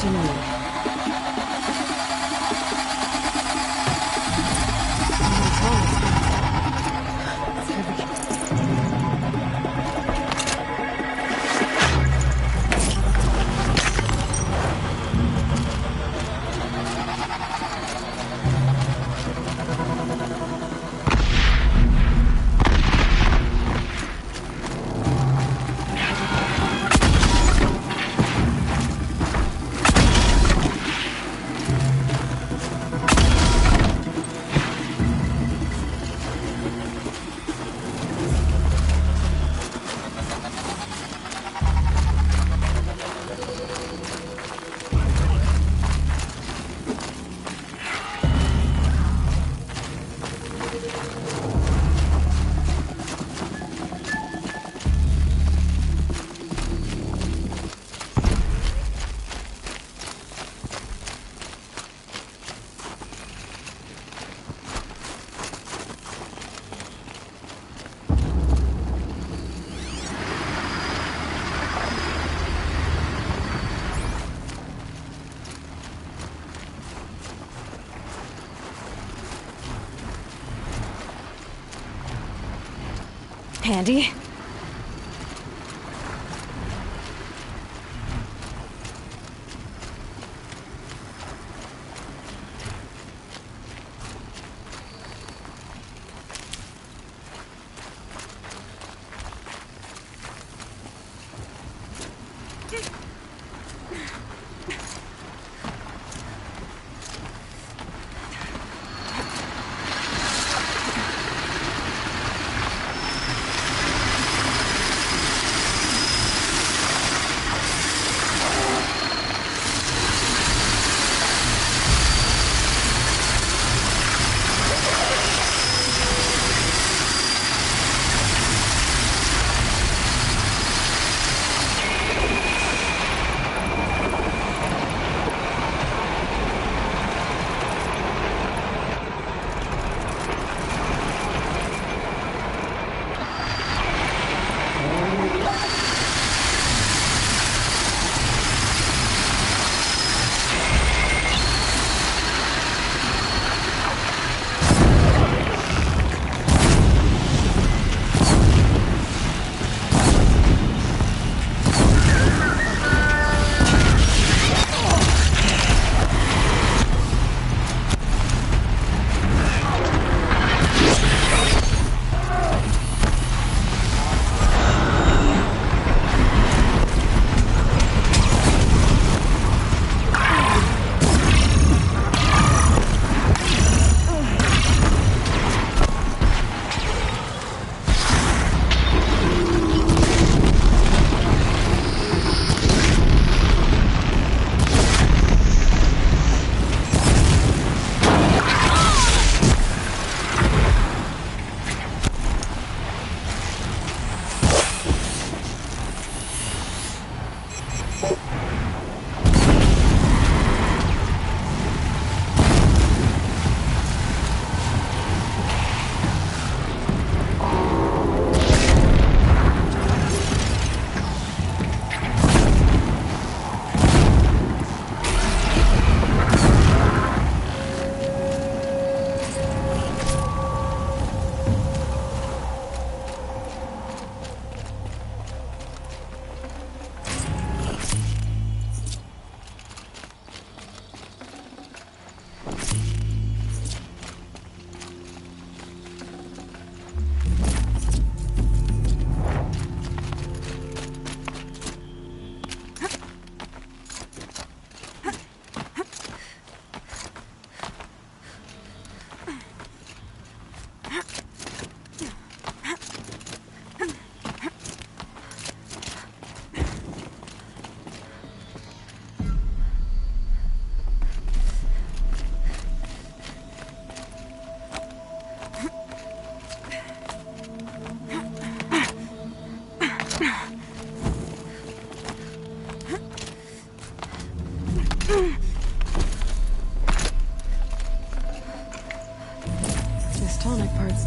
what you need. It's heavy. Handy.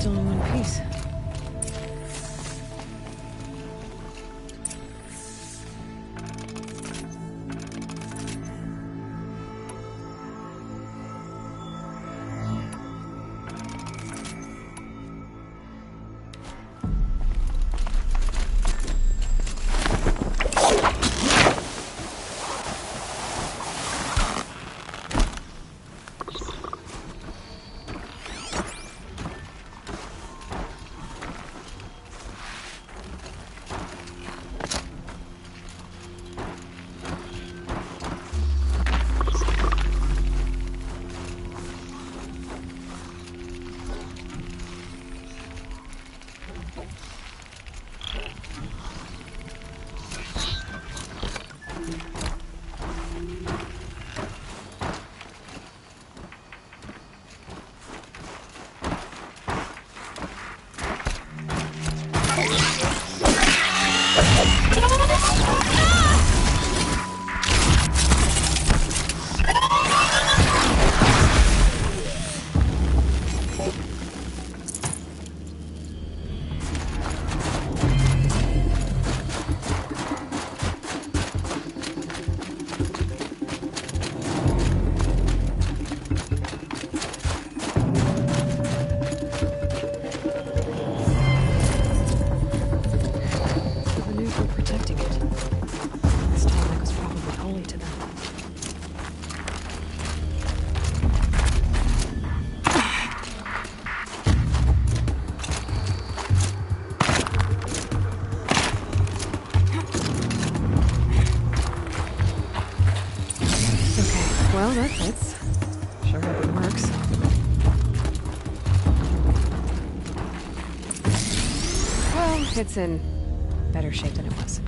Still in one piece. Well, that fits. Sure hope it works. Well, it's in better shape than it was.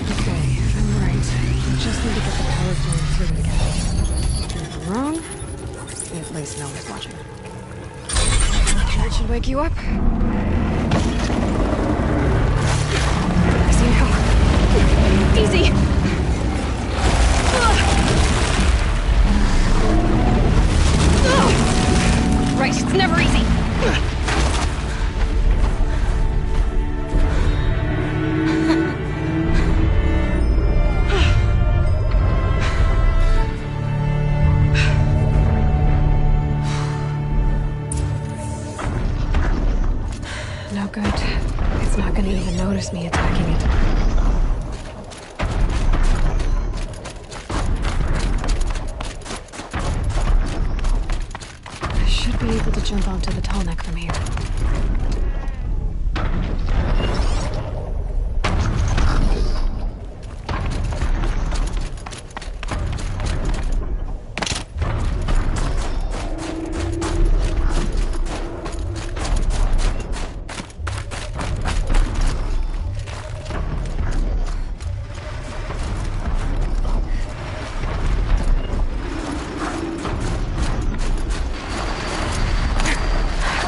Okay, I'm right. I just need to get the power flowing through it again. And if I'm wrong, at least no one's watching. Okay, it should wake you up. I see now. Easy! Right, it's never easy. No good. It's not gonna even notice me attacking it. Be able to jump onto the tall neck from here.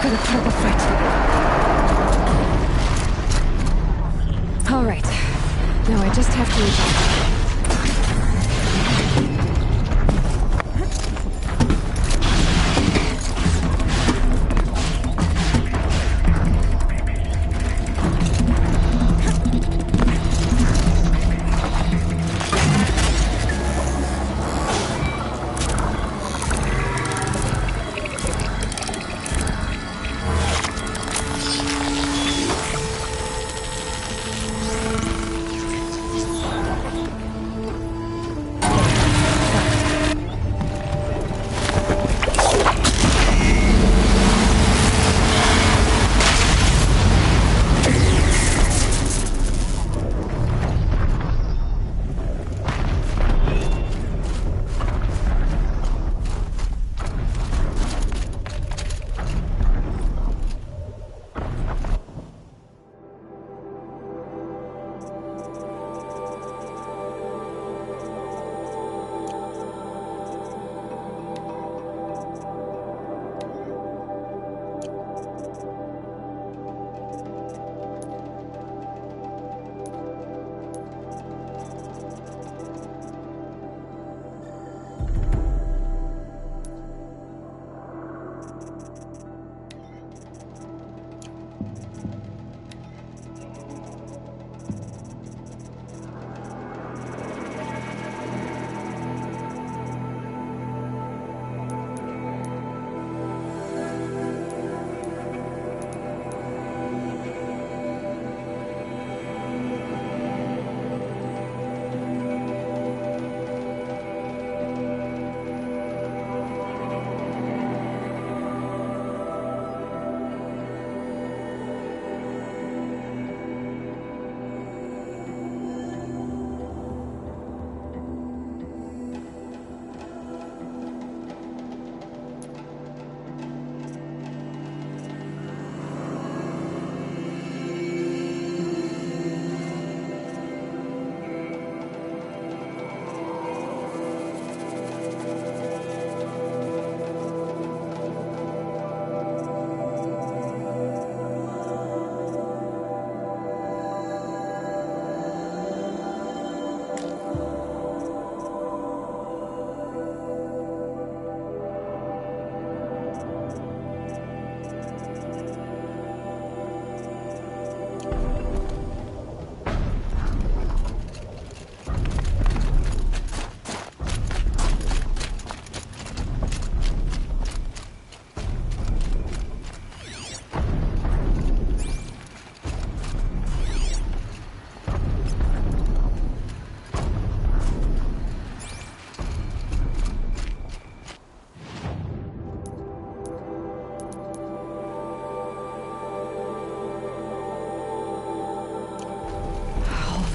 Gonna put up a fight. All right. Now I just have to reach out.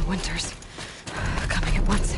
winters. Coming at once.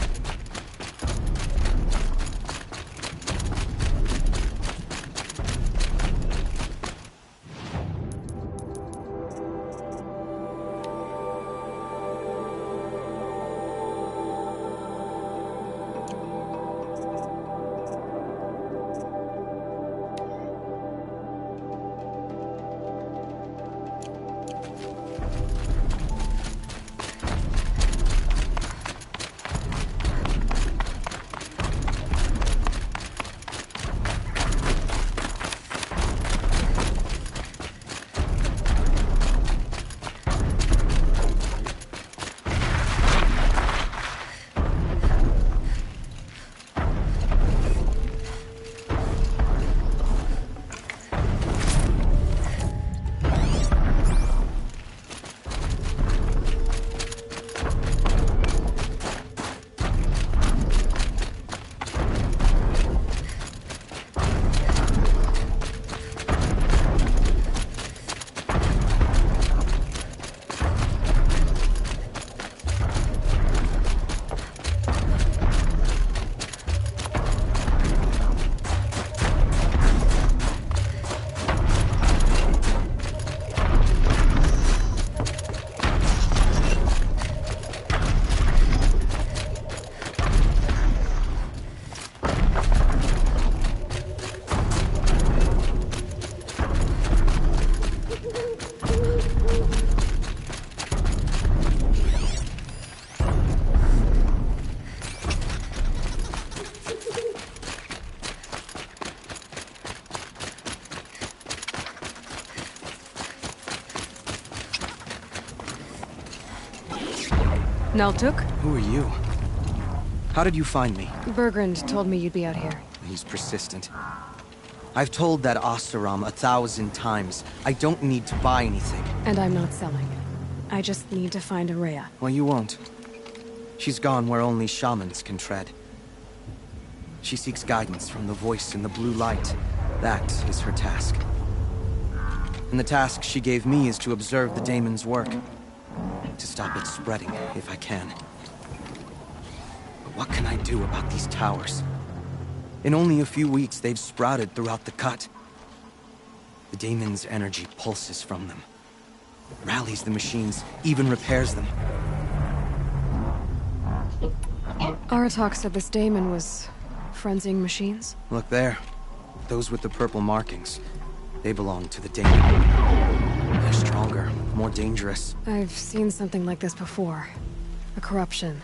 Naltuk? Who are you? How did you find me? Bergrand told me you'd be out here. He's persistent. I've told that Oseram 1,000 times. I don't need to buy anything. And I'm not selling. I just need to find Araya. Well, you won't. She's gone where only shamans can tread. She seeks guidance from the voice in the blue light. That is her task. And the task she gave me is to observe the daemon's work. To stop it spreading, if I can. But what can I do about these towers? In only a few weeks, they've sprouted throughout the cut. The daemon's energy pulses from them. Rallies the machines, even repairs them. Aratak said this daemon was frenzying machines? Look there. Those with the purple markings. They belong to the daemon. They're stronger, more dangerous. I've seen something like this before. A corruption.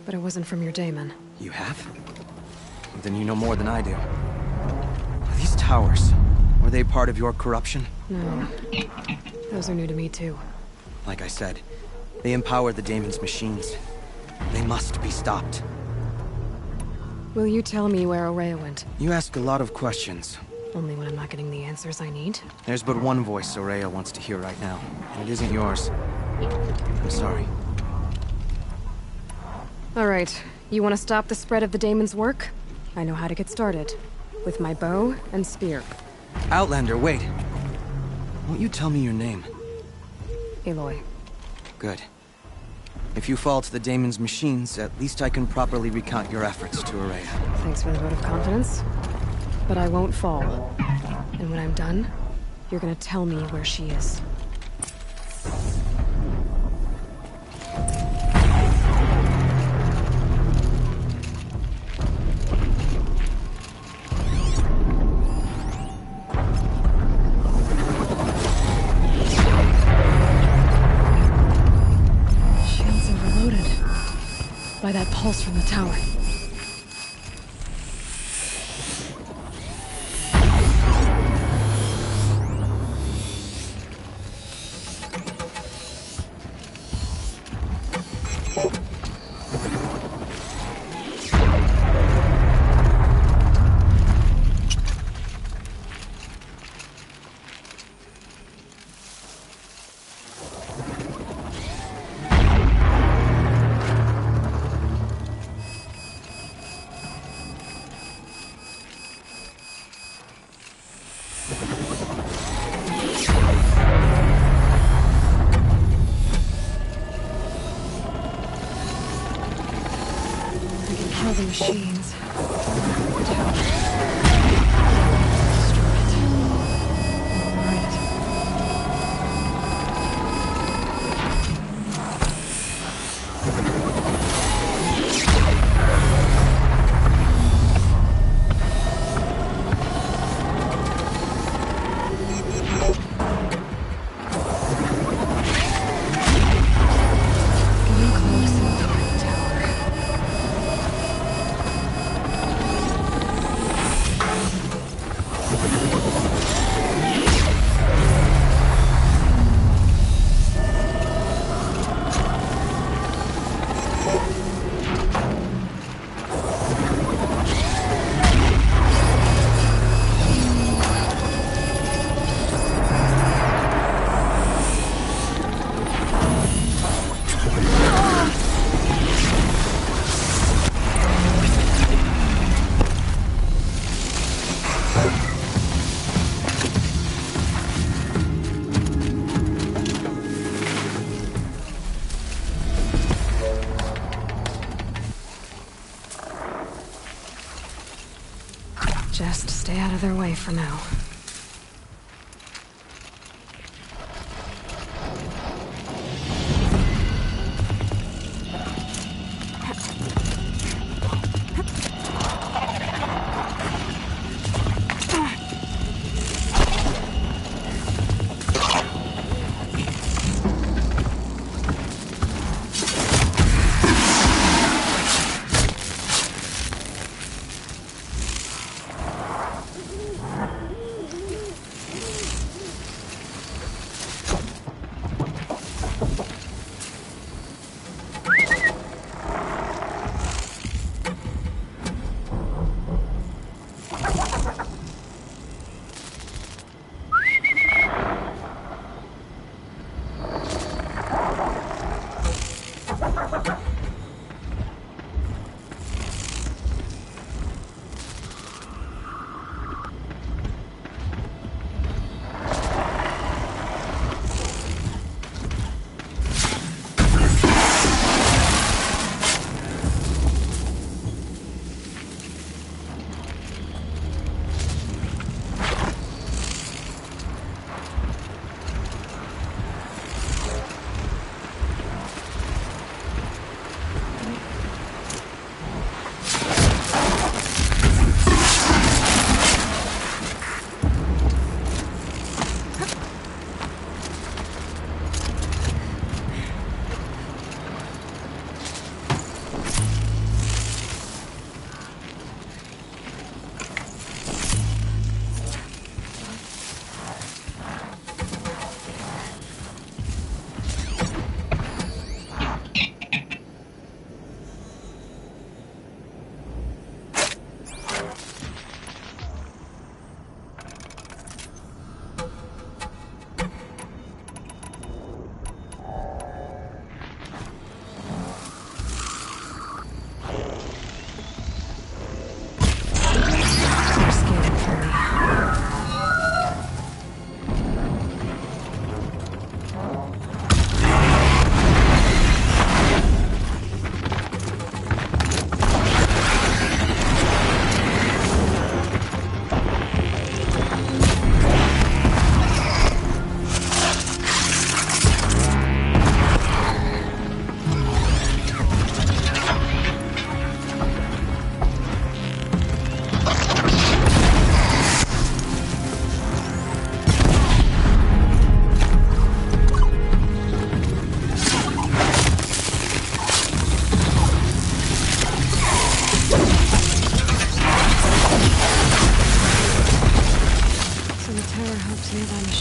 But it wasn't from your daemon. You have? Then you know more than I do. These towers, were they part of your corruption? No. Those are new to me too. Like I said, they empower the daemon's machines. They must be stopped. Will you tell me where Araya went? You ask a lot of questions. Only when I'm not getting the answers I need. There's but one voice Araya wants to hear right now, and it isn't yours. I'm sorry. All right. You want to stop the spread of the daemon's work? I know how to get started. With my bow and spear. Outlander, wait. Won't you tell me your name? Aloy. Good. If you fall to the daemon's machines, at least I can properly recount your efforts to Araya. Thanks for the vote of confidence. But I won't fall. And when I'm done, you're gonna tell me where she is. Shields overloaded. By that pulse from the tower. machines. Tower. Just stay out of their way for now.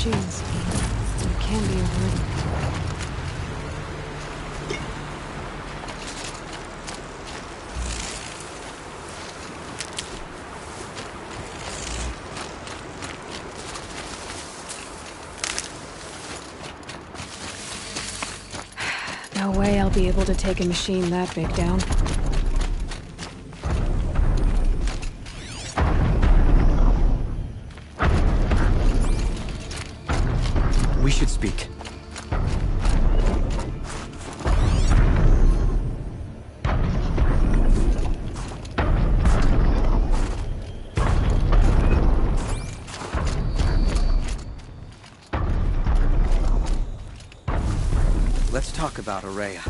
machines. It can be overridden. No way I'll be able to take a machine that big down. We should speak. let's talk about Aurea.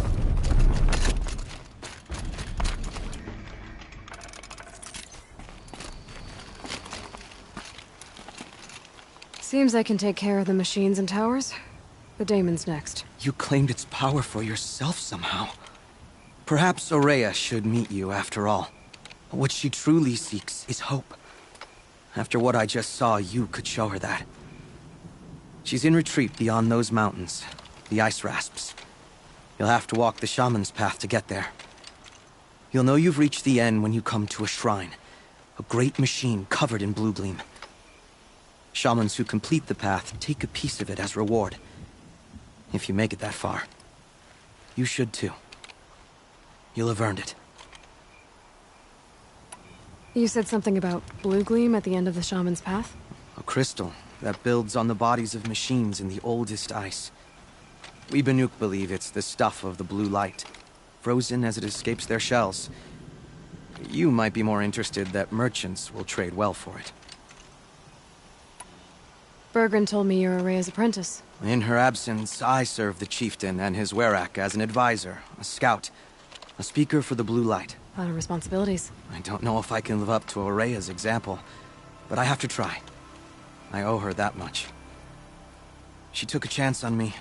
Seems I can take care of the machines and towers. The daemon's next. You claimed its power for yourself somehow. Perhaps Aurea should meet you after all. What she truly seeks is hope. After what I just saw, you could show her that. She's in retreat beyond those mountains, the ice rasps. You'll have to walk the shaman's path to get there. You'll know you've reached the end when you come to a shrine. A great machine covered in blue gleam. Shamans who complete the path take a piece of it as reward. If you make it that far, you should too. You'll have earned it. You said something about blue gleam at the end of the shaman's path? A crystal that builds on the bodies of machines in the oldest ice. We Banuk believe it's the stuff of the blue light, frozen as it escapes their shells. You might be more interested that merchants will trade well for it. Bergren told me you're Aurea's apprentice. In her absence, I serve the chieftain and his werak as an advisor, a scout, a speaker for the blue light. A lot of responsibilities. I don't know if I can live up to Aurea's example, but I have to try. I owe her that much. She took a chance on me.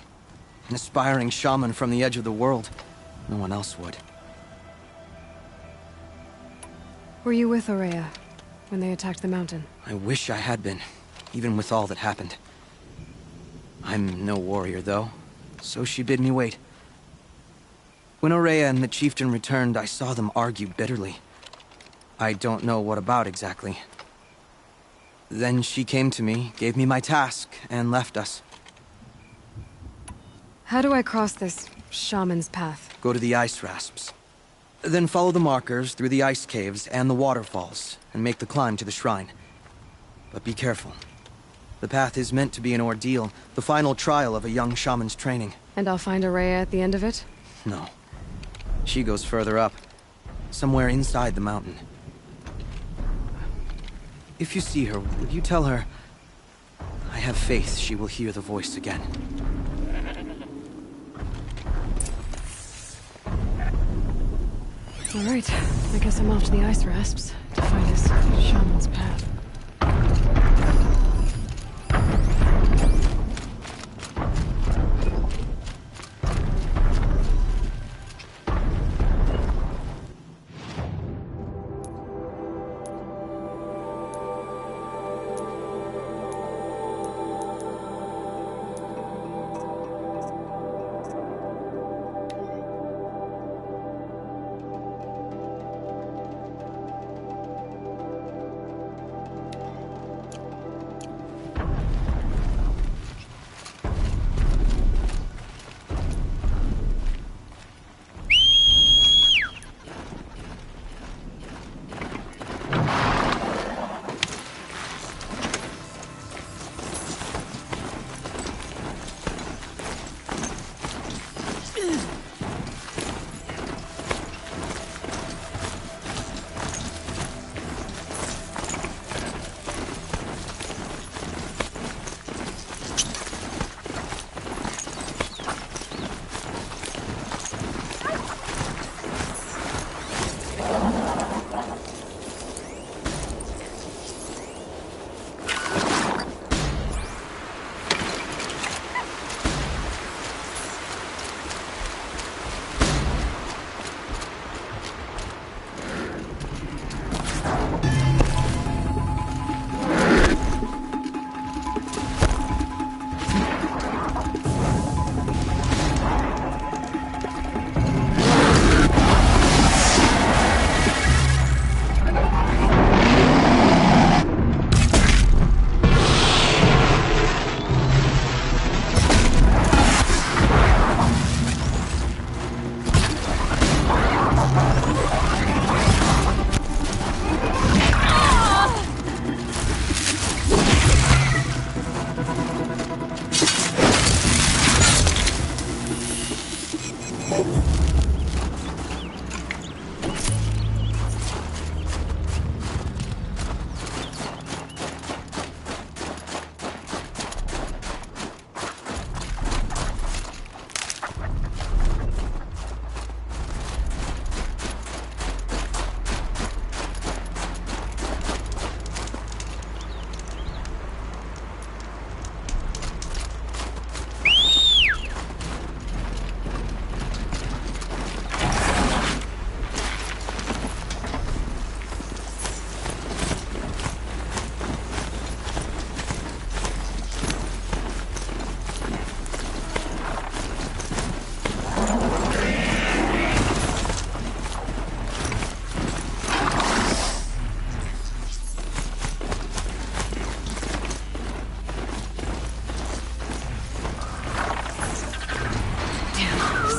An aspiring shaman from the edge of the world. No one else would. Were you with Aurea when they attacked the mountain? I wish I had been, even with all that happened. I'm no warrior, though, so she bid me wait. When Aurea and the chieftain returned, I saw them argue bitterly. I don't know what about exactly. Then she came to me, gave me my task, and left us. How do I cross this shaman's path? Go to the ice rasps. Then follow the markers through the ice caves and the waterfalls, and make the climb to the shrine. But be careful. The path is meant to be an ordeal, the final trial of a young shaman's training. And I'll find Aurea at the end of it? No. She goes further up, somewhere inside the mountain. If you see her, would you tell her... I have faith she will hear the voice again. All right, I guess I'm off to the ice rasps to find this shaman's path.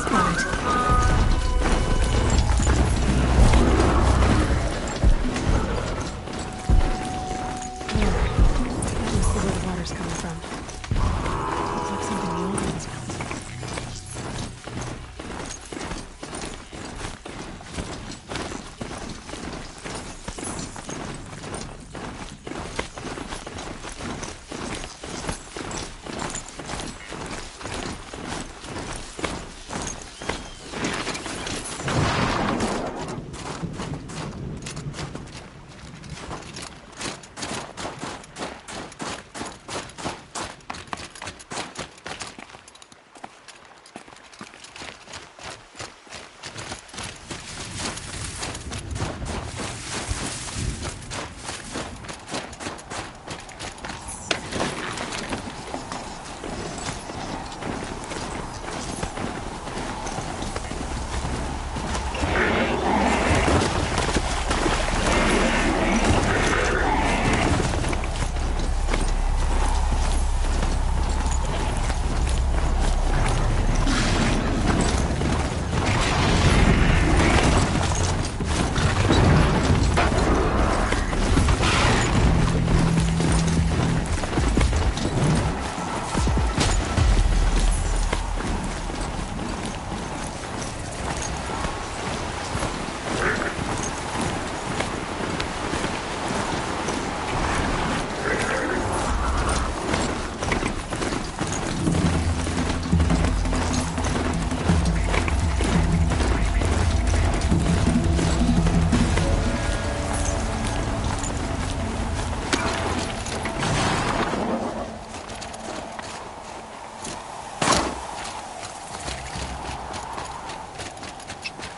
spotted. There. That must be where the water's coming from. Looks like something the old ones built.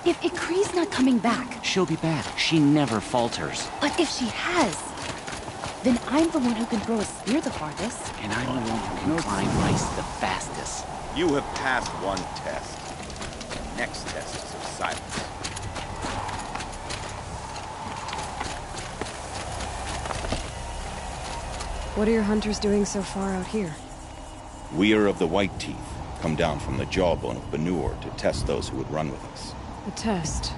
If Ikri's not coming back... She'll be back. She never falters. But if she has... then I'm the one who can throw a spear the farthest. And I'm the one who can climb ice the fastest. You have passed one test. Next test is of silence. What are your hunters doing so far out here? We are of the White Teeth, come down from the jawbone of Banur to test those who would run with us. A test?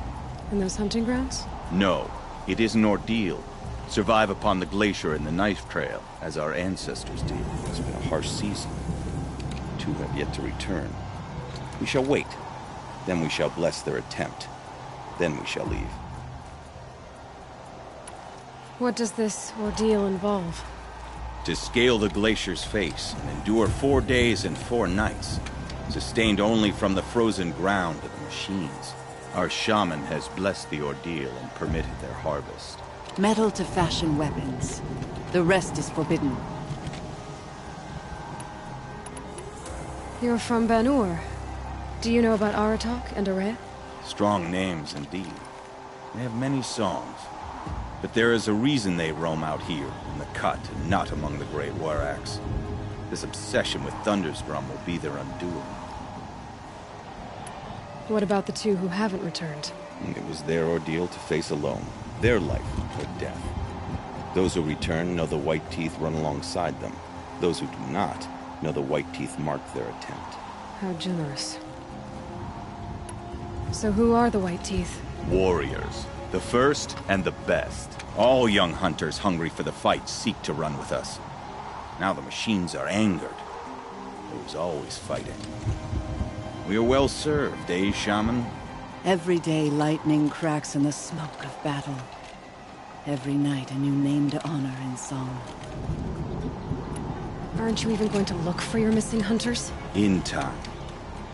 In those hunting grounds? No, it is an ordeal. Survive upon the glacier and the knife trail, as our ancestors did. It's been a harsh season. Two have yet to return. We shall wait. Then we shall bless their attempt. Then we shall leave. What does this ordeal involve? To scale the glacier's face and endure 4 days and 4 nights, sustained only from the frozen ground of the machines. Our shaman has blessed the ordeal and permitted their harvest. Metal to fashion weapons. The rest is forbidden. You're from Banur. Do you know about Aratok and Aray? Strong names indeed. They have many songs. But there is a reason they roam out here, in the cut, and not among the Grey Warracks. This obsession with Thundersdrum will be their undoing. What about the two who haven't returned? It was their ordeal to face alone. Their life or death. Those who return know the White Teeth run alongside them. Those who do not know the White Teeth mark their attempt. How generous. So who are the White Teeth? Warriors. The first and the best. All young hunters hungry for the fight seek to run with us. Now the machines are angered. There's always fighting. We are well served, eh, Shaman? Every day lightning cracks in the smoke of battle. Every night a new name to honor in song. Aren't you even going to look for your missing hunters? In time.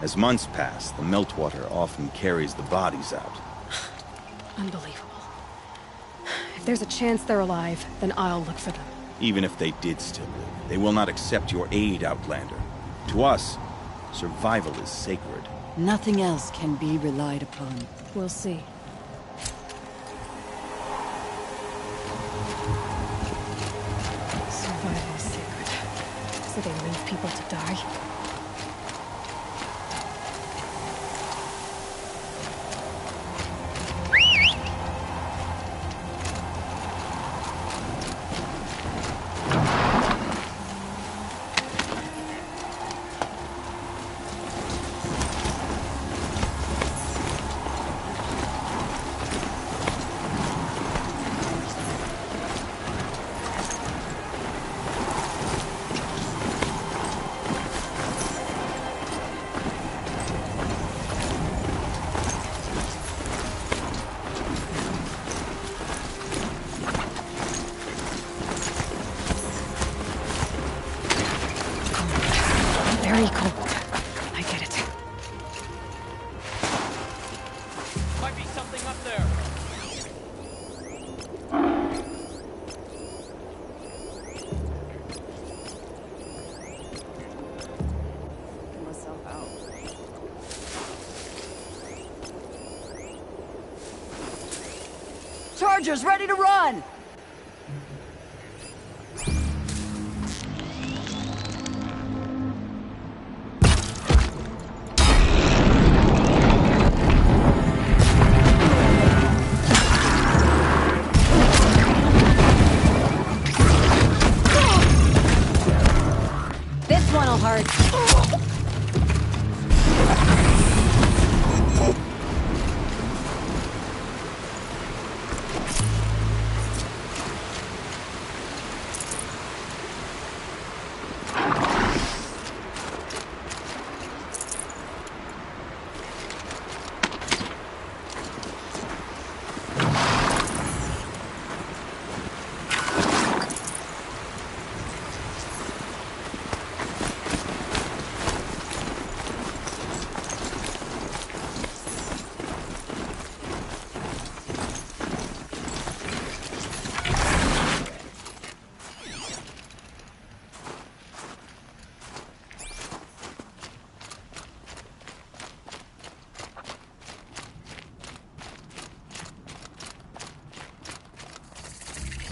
As months pass, the meltwater often carries the bodies out. Unbelievable. If there's a chance they're alive, then I'll look for them. Even if they did still live, they will not accept your aid, Outlander. To us, survival is sacred. Nothing else can be relied upon. We'll see. Survival is sacred. So they leave people to die? chargers ready to run! This one'll hurt.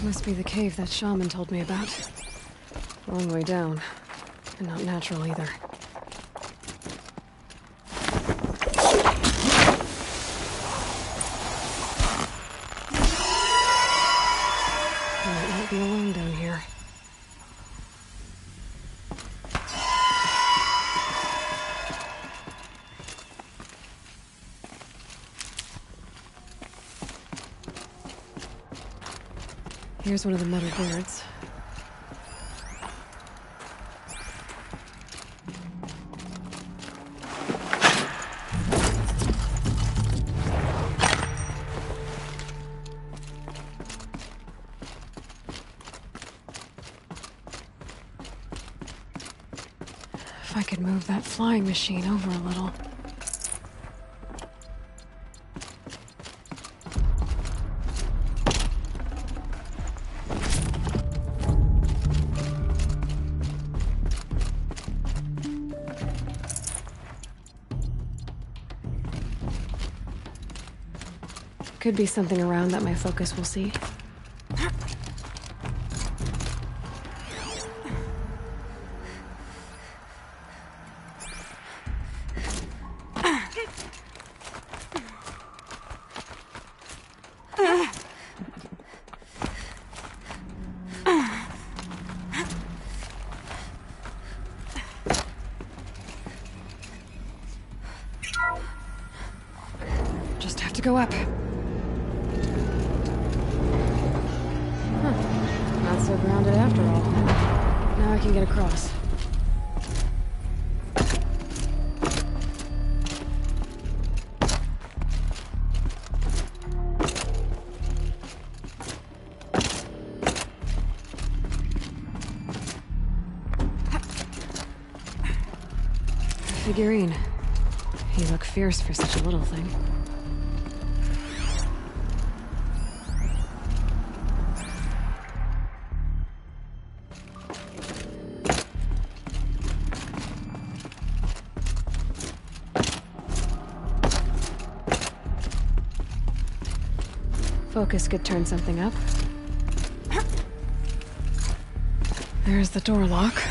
Must be the cave that shaman told me about. Long way down. And not natural either. Might not be alone down here. Here's one of the metal birds. If I could move that flying machine over a little. Could be something around that my focus will see. Just have to go up. Not so grounded after all. Now I can get across. Figurine. You look fierce for such a little thing. Focus could turn something up. There's the door lock.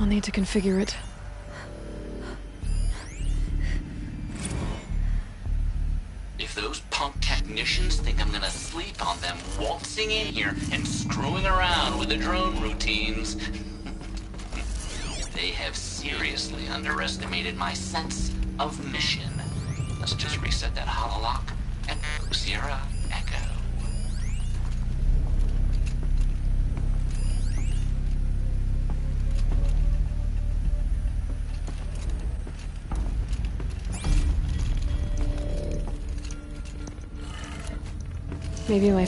I'll need to configure it. If those punk technicians think I'm gonna sleep on them waltzing in here and screwing around with the drone routines, they have seriously underestimated my sense of mission. Let's just reset that hololock and Sierra Echo. Maybe my...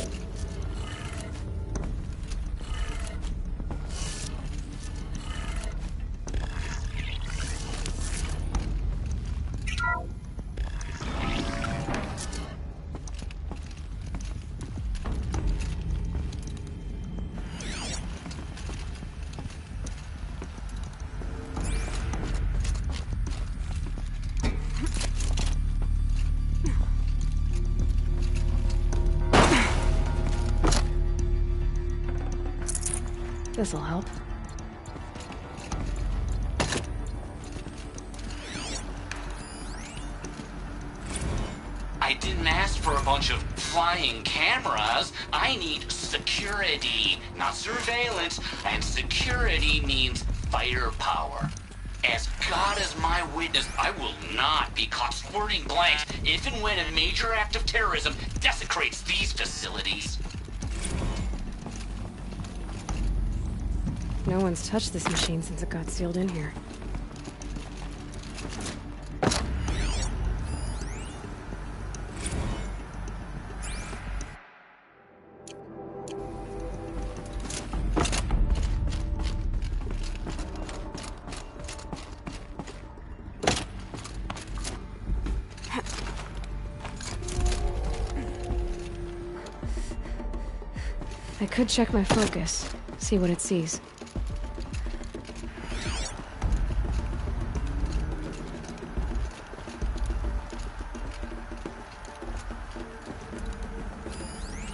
This'll help. I didn't ask for a bunch of flying cameras. I need security, not surveillance. And security means firepower. As God is my witness, I will not be caught squirting blanks if and when a major act of terrorism desecrates these facilities. No one's touched this machine since it got sealed in here. I could check my focus, see what it sees.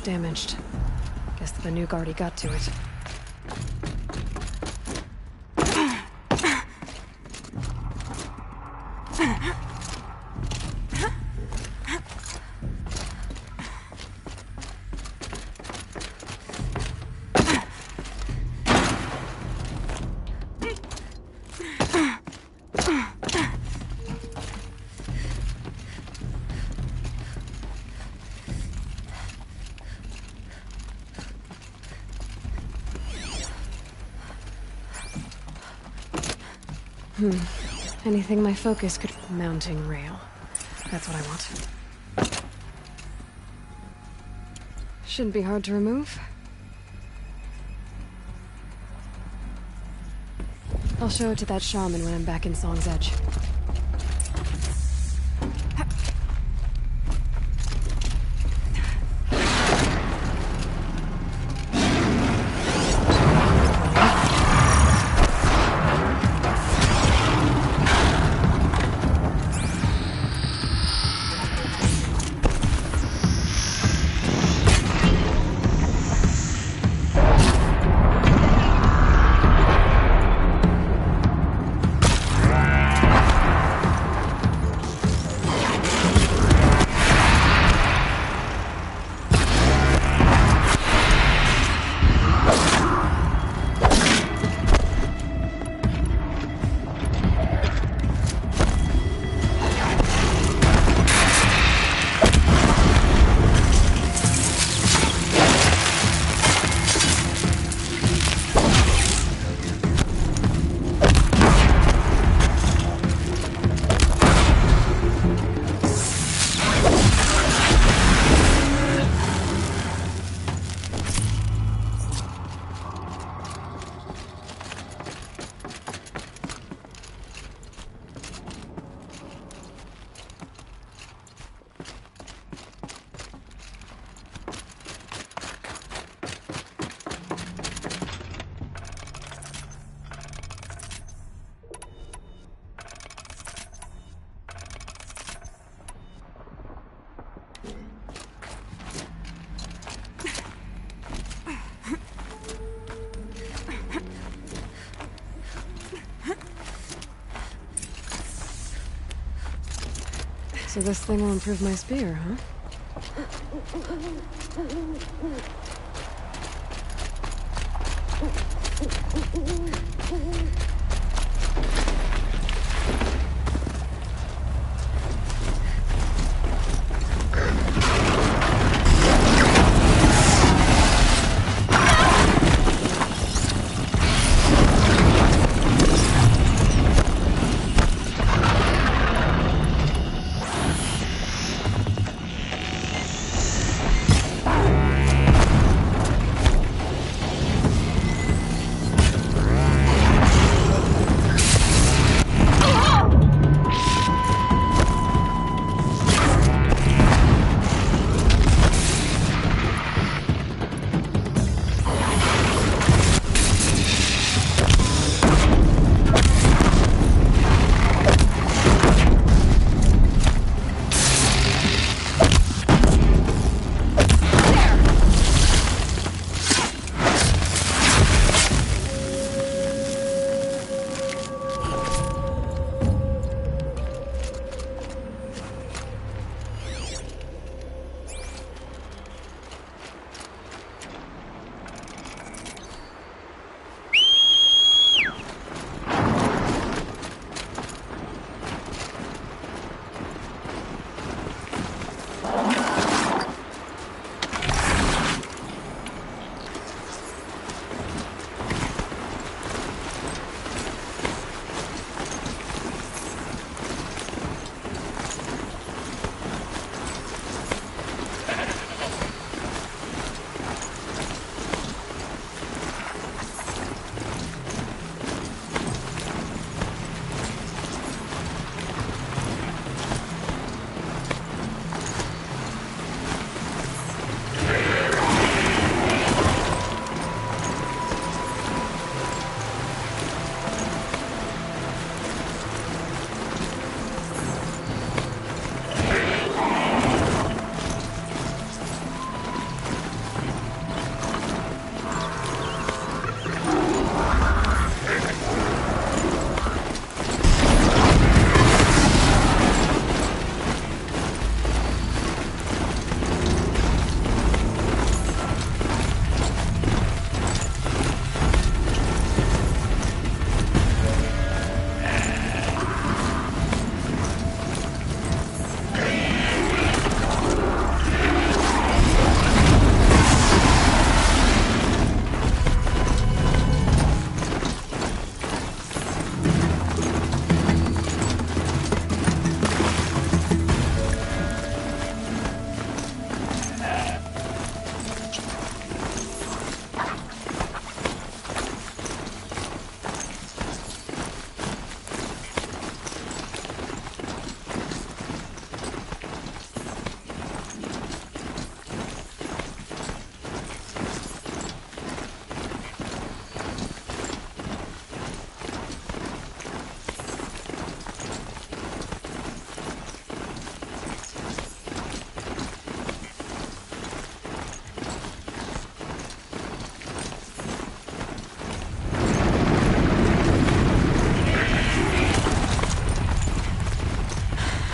Damaged. Guess the Banuk already got to it. Anything my focus could... Mounting rail. That's what I want. Shouldn't be hard to remove. I'll show it to that shaman when I'm back in Song's Edge. So this thing will improve my spear, huh?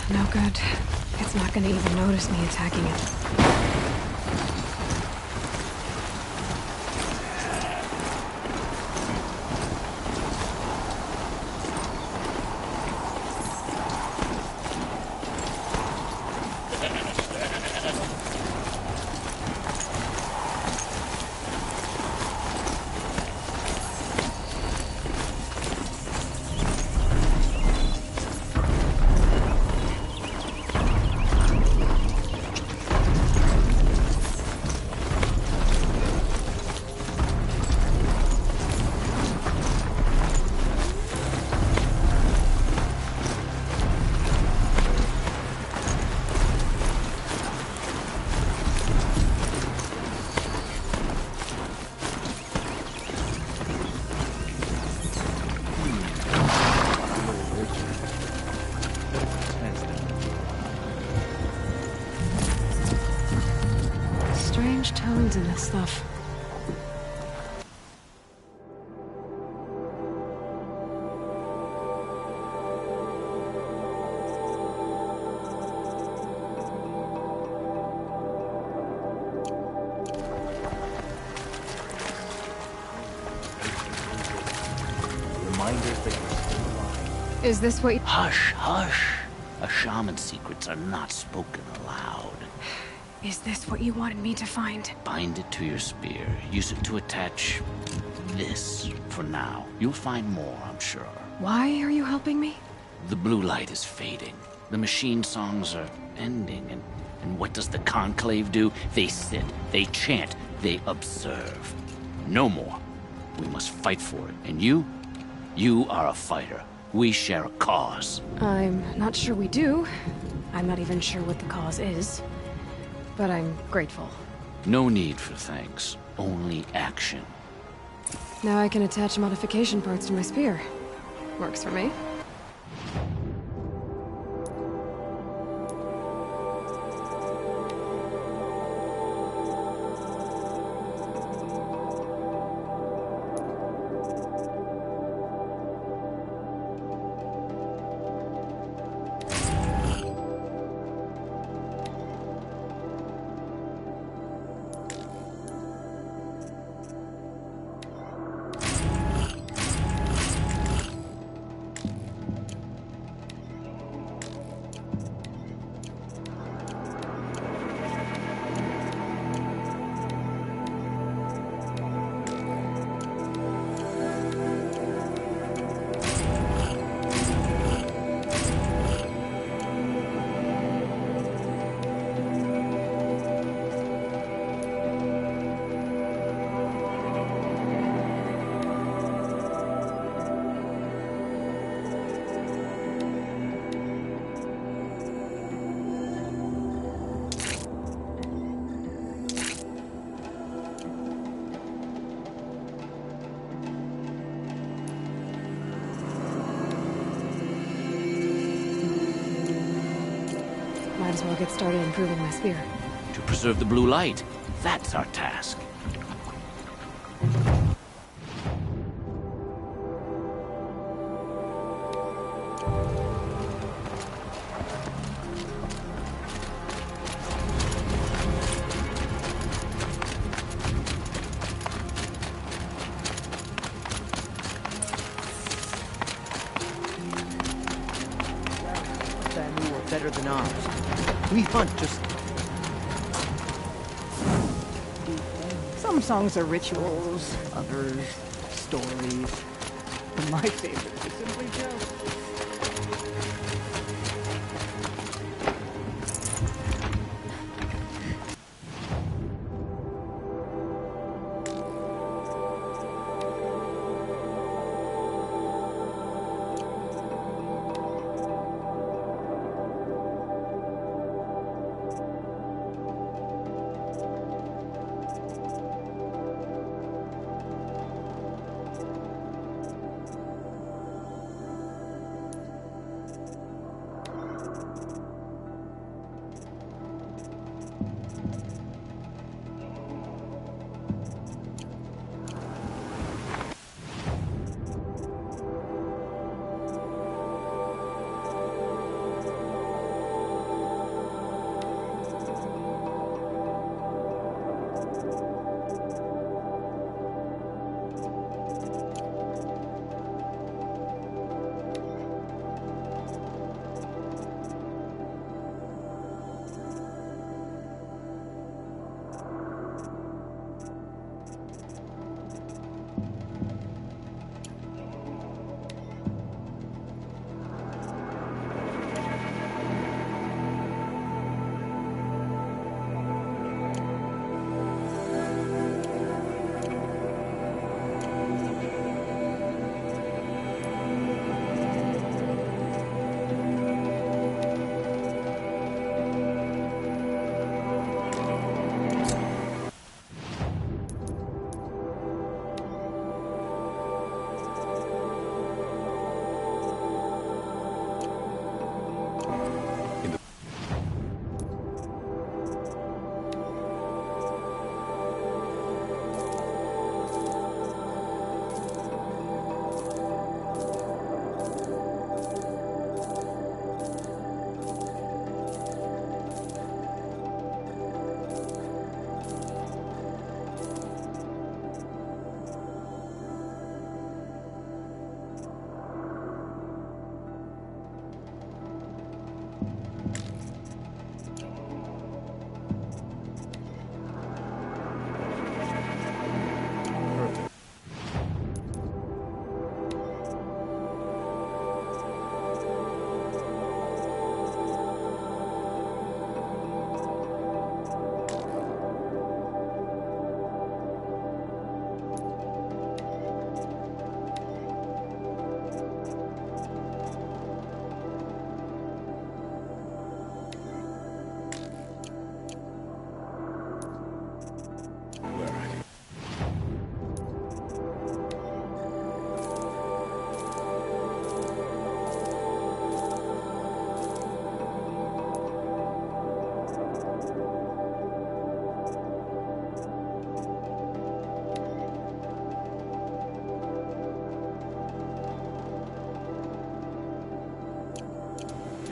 No good. It's not gonna even notice me attacking it. Strange tones in this stuff. Reminders that you're still alive. Is this what you... Hush, hush. A shaman's secrets are not spoken aloud. Is this what you wanted me to find? Bind it to your spear. Use it to attach this for now. You'll find more, I'm sure. Why are you helping me? The blue light is fading. The machine songs are ending, and what does the conclave do? They sit, they chant, they observe. No more. We must fight for it. And you are a fighter. We share a cause. I'm not sure we do. I'm not even sure what the cause is. But I'm grateful. No need for thanks. Only action. Now I can attach modification parts to my spear. Works for me. Might as well get started improving my spear. To preserve the blue light. That's our task. Family were better than ours. We hunt just... Some songs are rituals, others stories. But my favorite is simply just...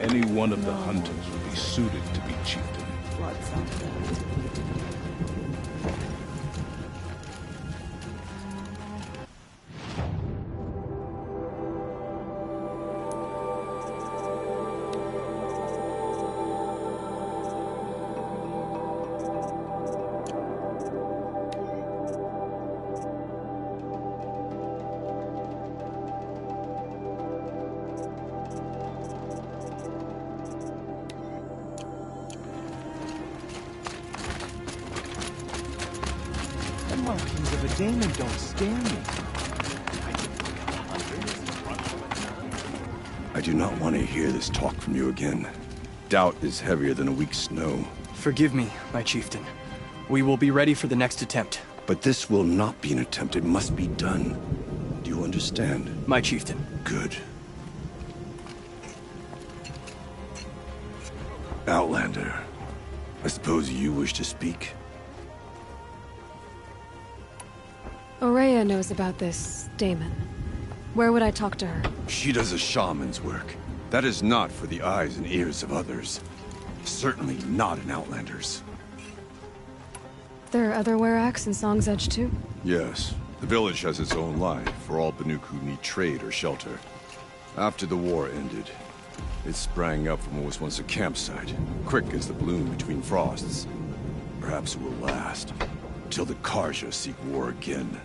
Any one of the hunters would be suited to be chieftain. Blood something. The markings of a daemon don't scare me. I do not want to hear this talk from you again. Doubt is heavier than a week's snow. Forgive me, my chieftain. We will be ready for the next attempt. But this will not be an attempt. It must be done. Do you understand? My chieftain. Good. Outlander, I suppose you wish to speak? Aurea knows about this daemon. Where would I talk to her? She does a shaman's work. That is not for the eyes and ears of others. Certainly not an Outlander's. There are other Weraks in Song's Edge too? Yes. The village has its own life for all Banuk who need trade or shelter. After the war ended, it sprang up from what was once a campsite, quick as the bloom between frosts. Perhaps it will last, till the Karja seek war again.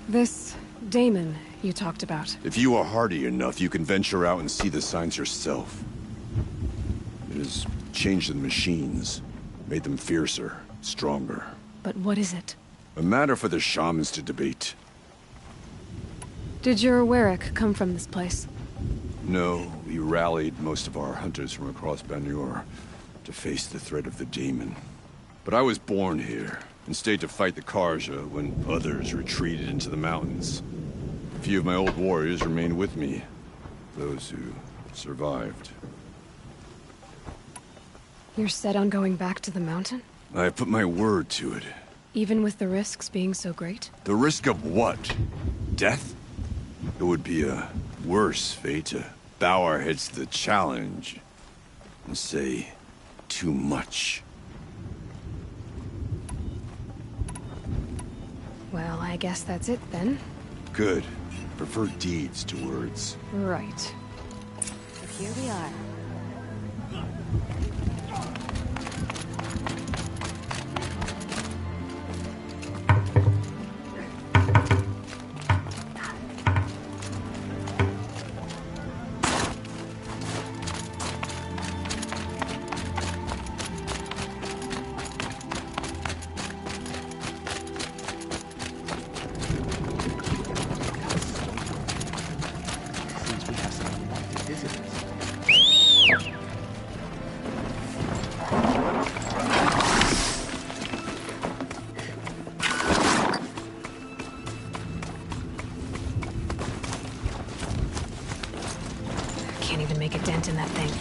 This daemon you talked about. If you are hardy enough, you can venture out and see the signs yourself. It has changed the machines, made them fiercer, stronger. But what is it? A matter for the shamans to debate. Did your Werak come from this place? No, we rallied most of our hunters from across Banur to face the threat of the demon. But I was born here, and stayed to fight the Karja when others retreated into the mountains. A few of my old warriors remained with me, those who survived. You're set on going back to the mountain? I have put my word to it. Even with the risks being so great? The risk of what? Death? It would be a worse fate to bow our heads to the challenge and say too much. Well, I guess that's it then. Good. Prefer deeds to words. Right. So here we are. Seems we have some unwanted visitors. Can't even make a dent in that thing.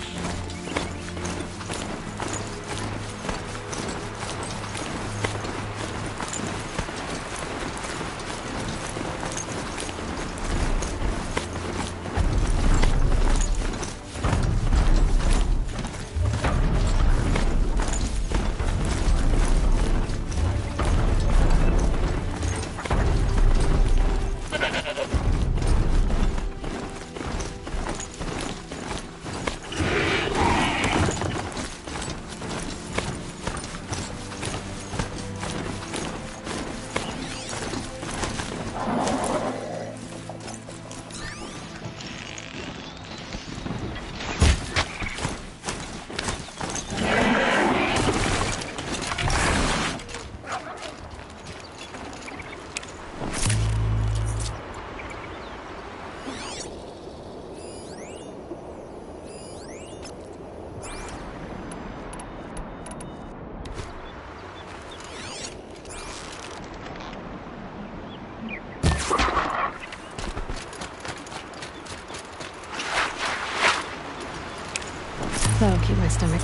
That'll keep my stomach.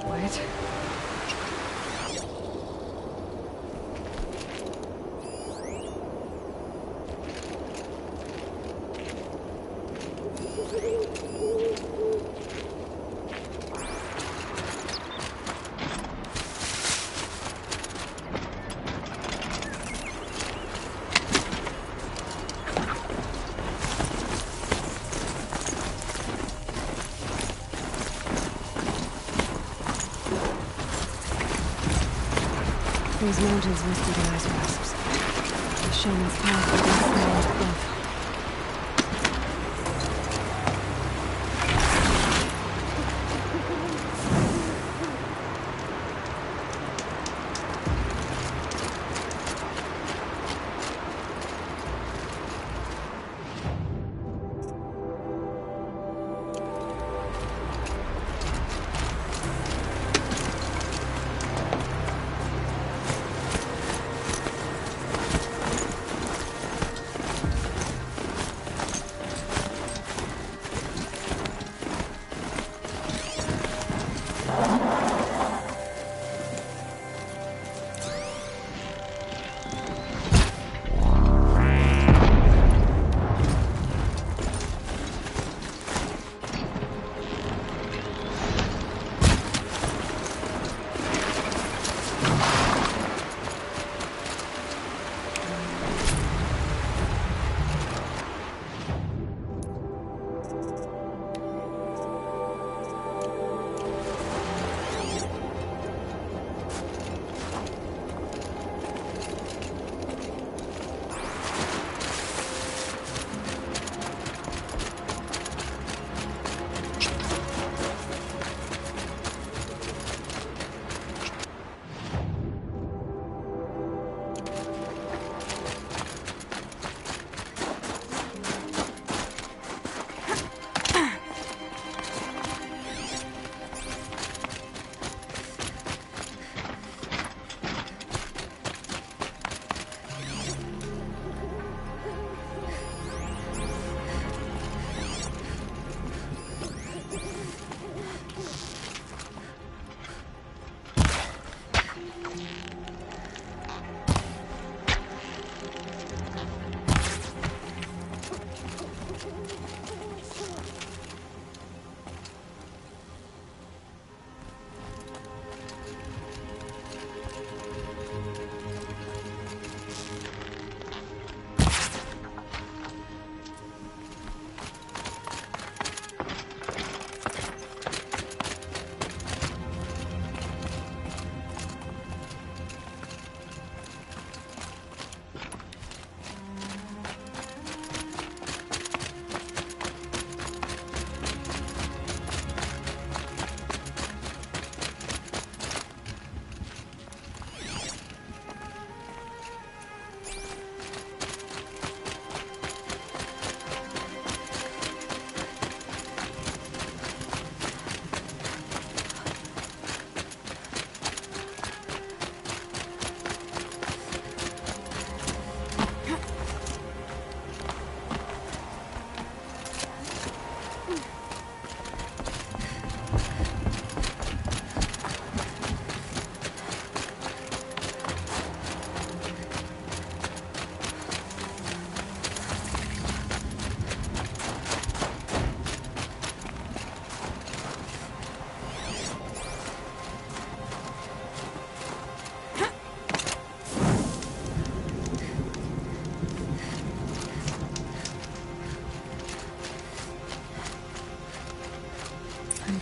Quiet. These mountains must be the ice wasps. The shaman's path will be small above.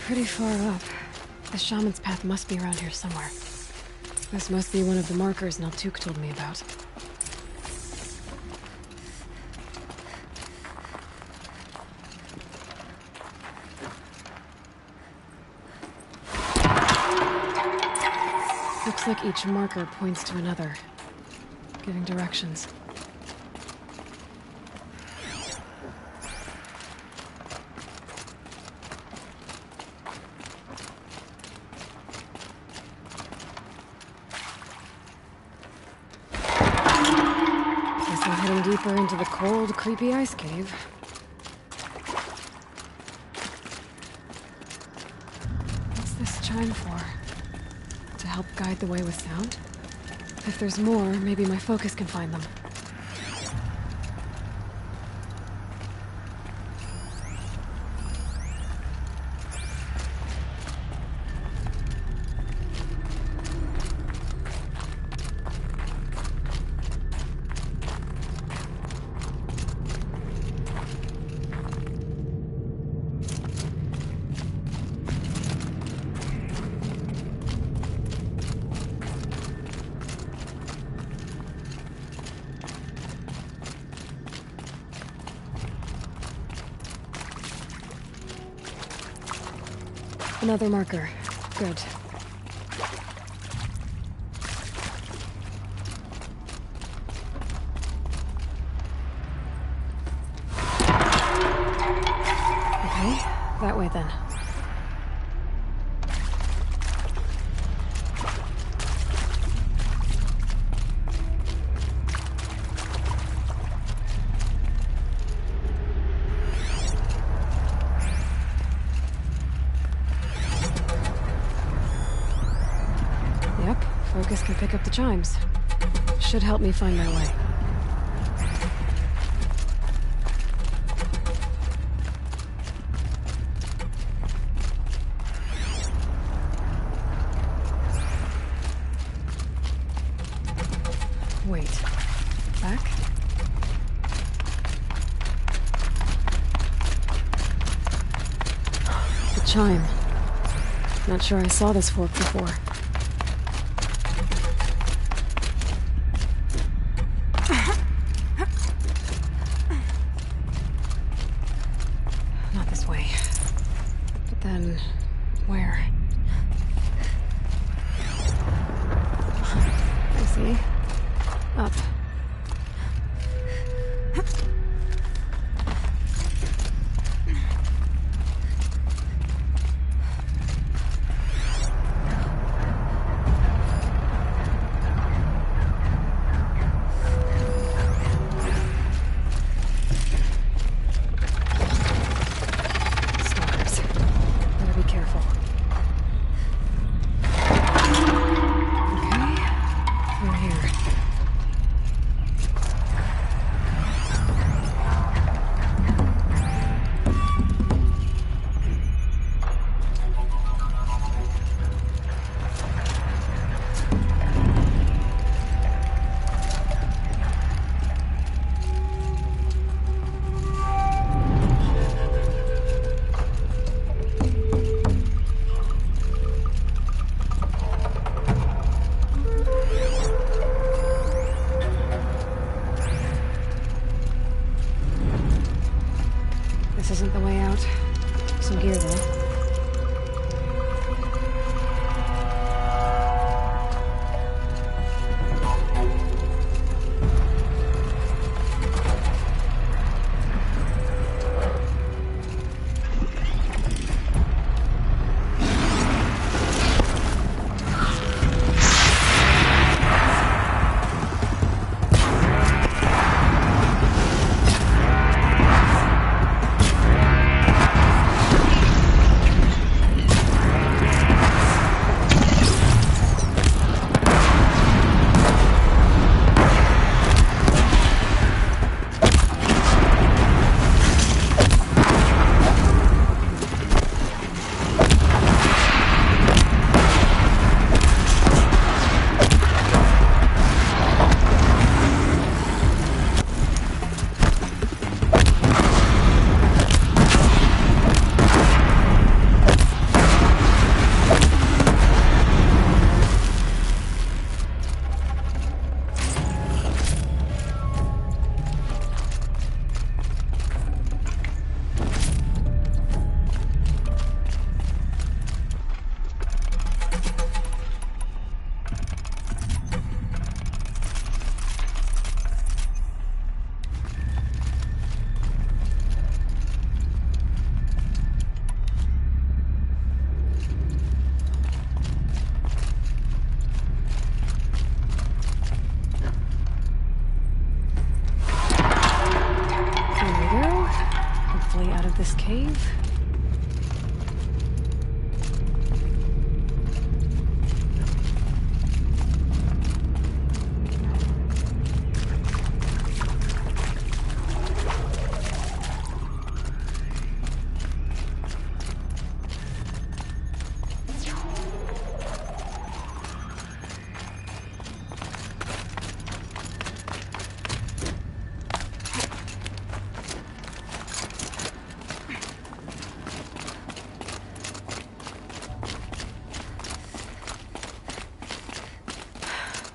Pretty far up. The shaman's path must be around here somewhere. This must be one of the markers Naltuk told me about. Looks like each marker points to another, giving directions. Deeper into the cold, creepy ice cave. What's this chime for? To help guide the way with sound? If there's more, maybe my focus can find them. Another marker. Good. Okay, that way then. Focus can pick up the chimes. Should help me find my way. Wait. Back? The chime. Not sure I saw this fork before. Where? I see. Up. Stars. Better be careful.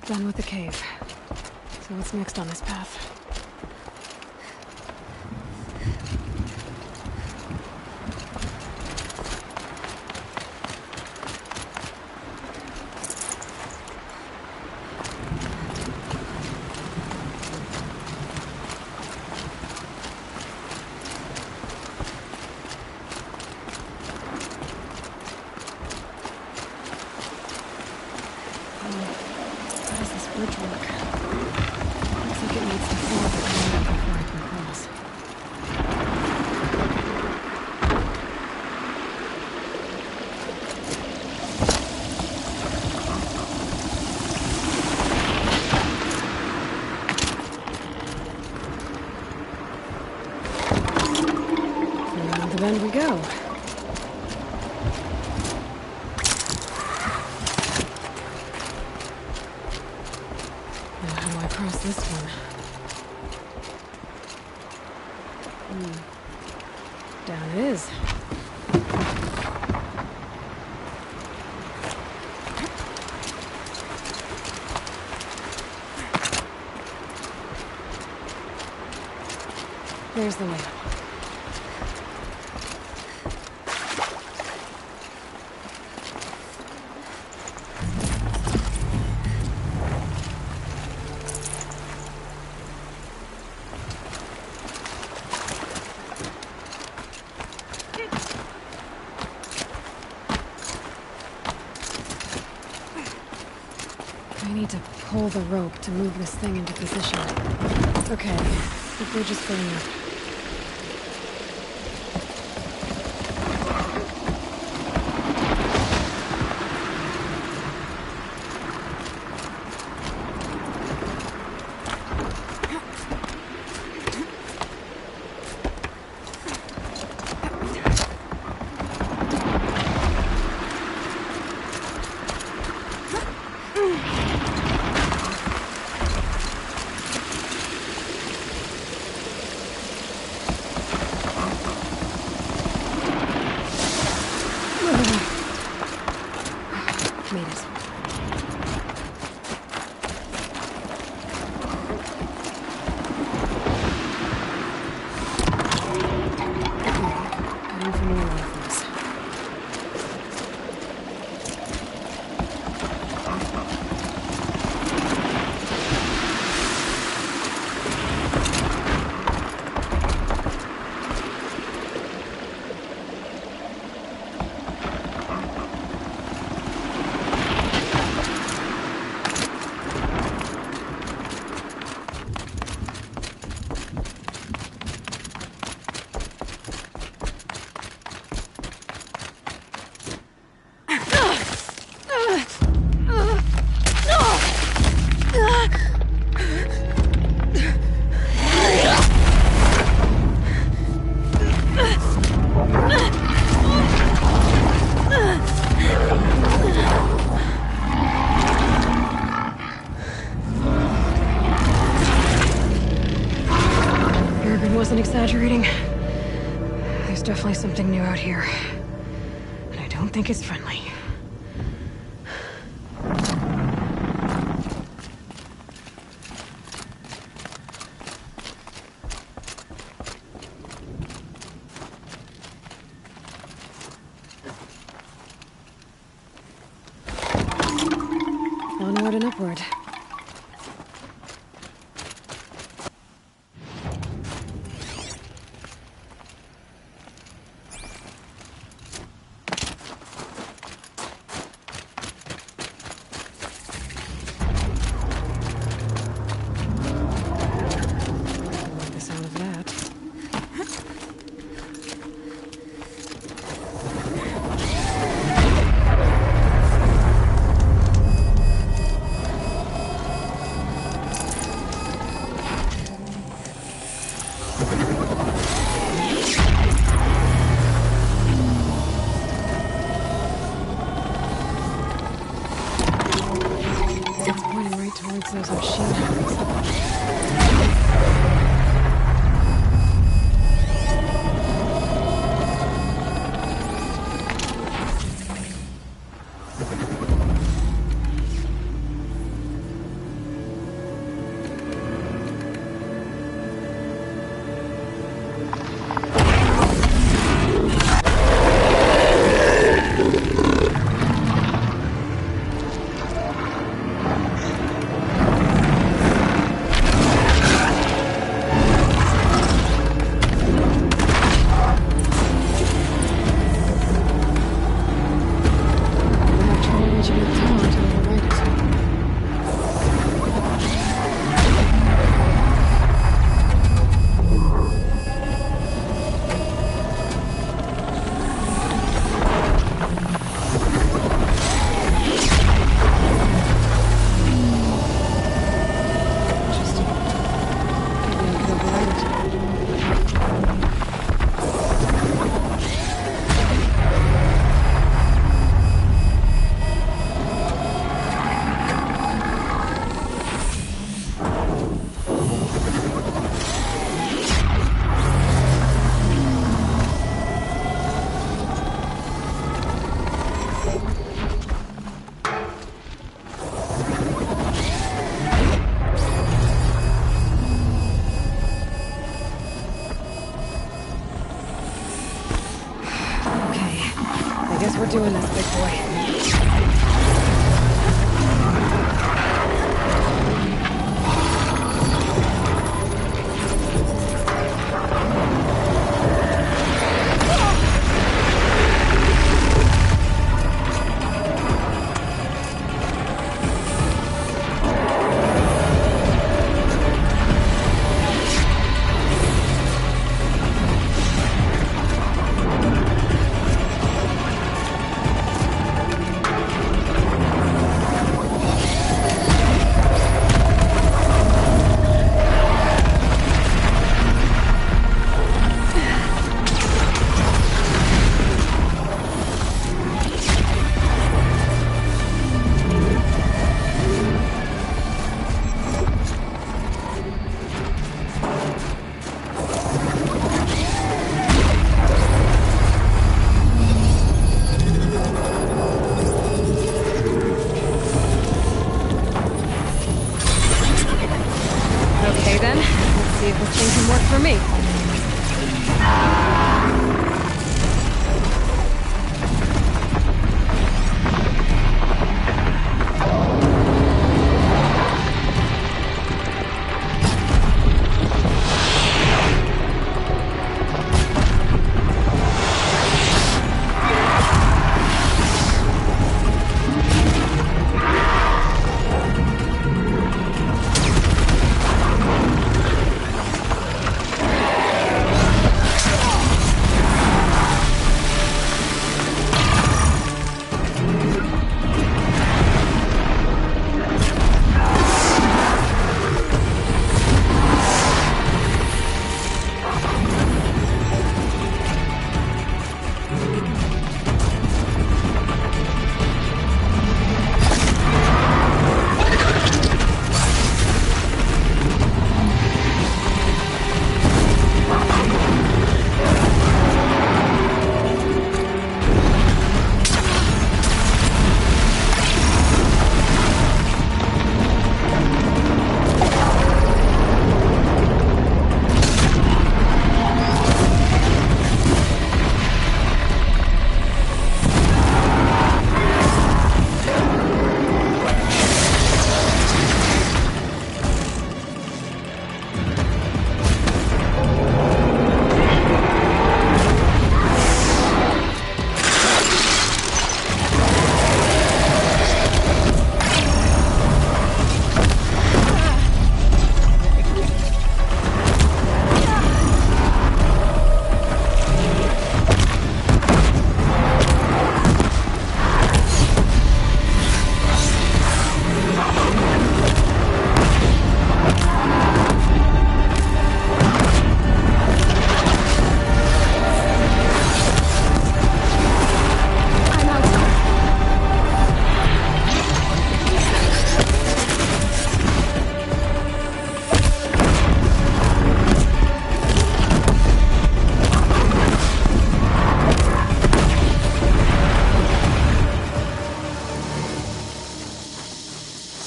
Done with the cave. So what's next on this path? How does this bridge work? Looks like it needs to fall before I can cross. Around the bend we go. Across this one. Down it is. There's the way up. I need to pull the rope to move this thing into position. Okay, the bridge is filling up. Made it. Heading for more waterfalls. Wasn't exaggerating. There's definitely something new out here. And I don't think it's friendly. Onward and upward. Towards those machine hours. Anything can work for me.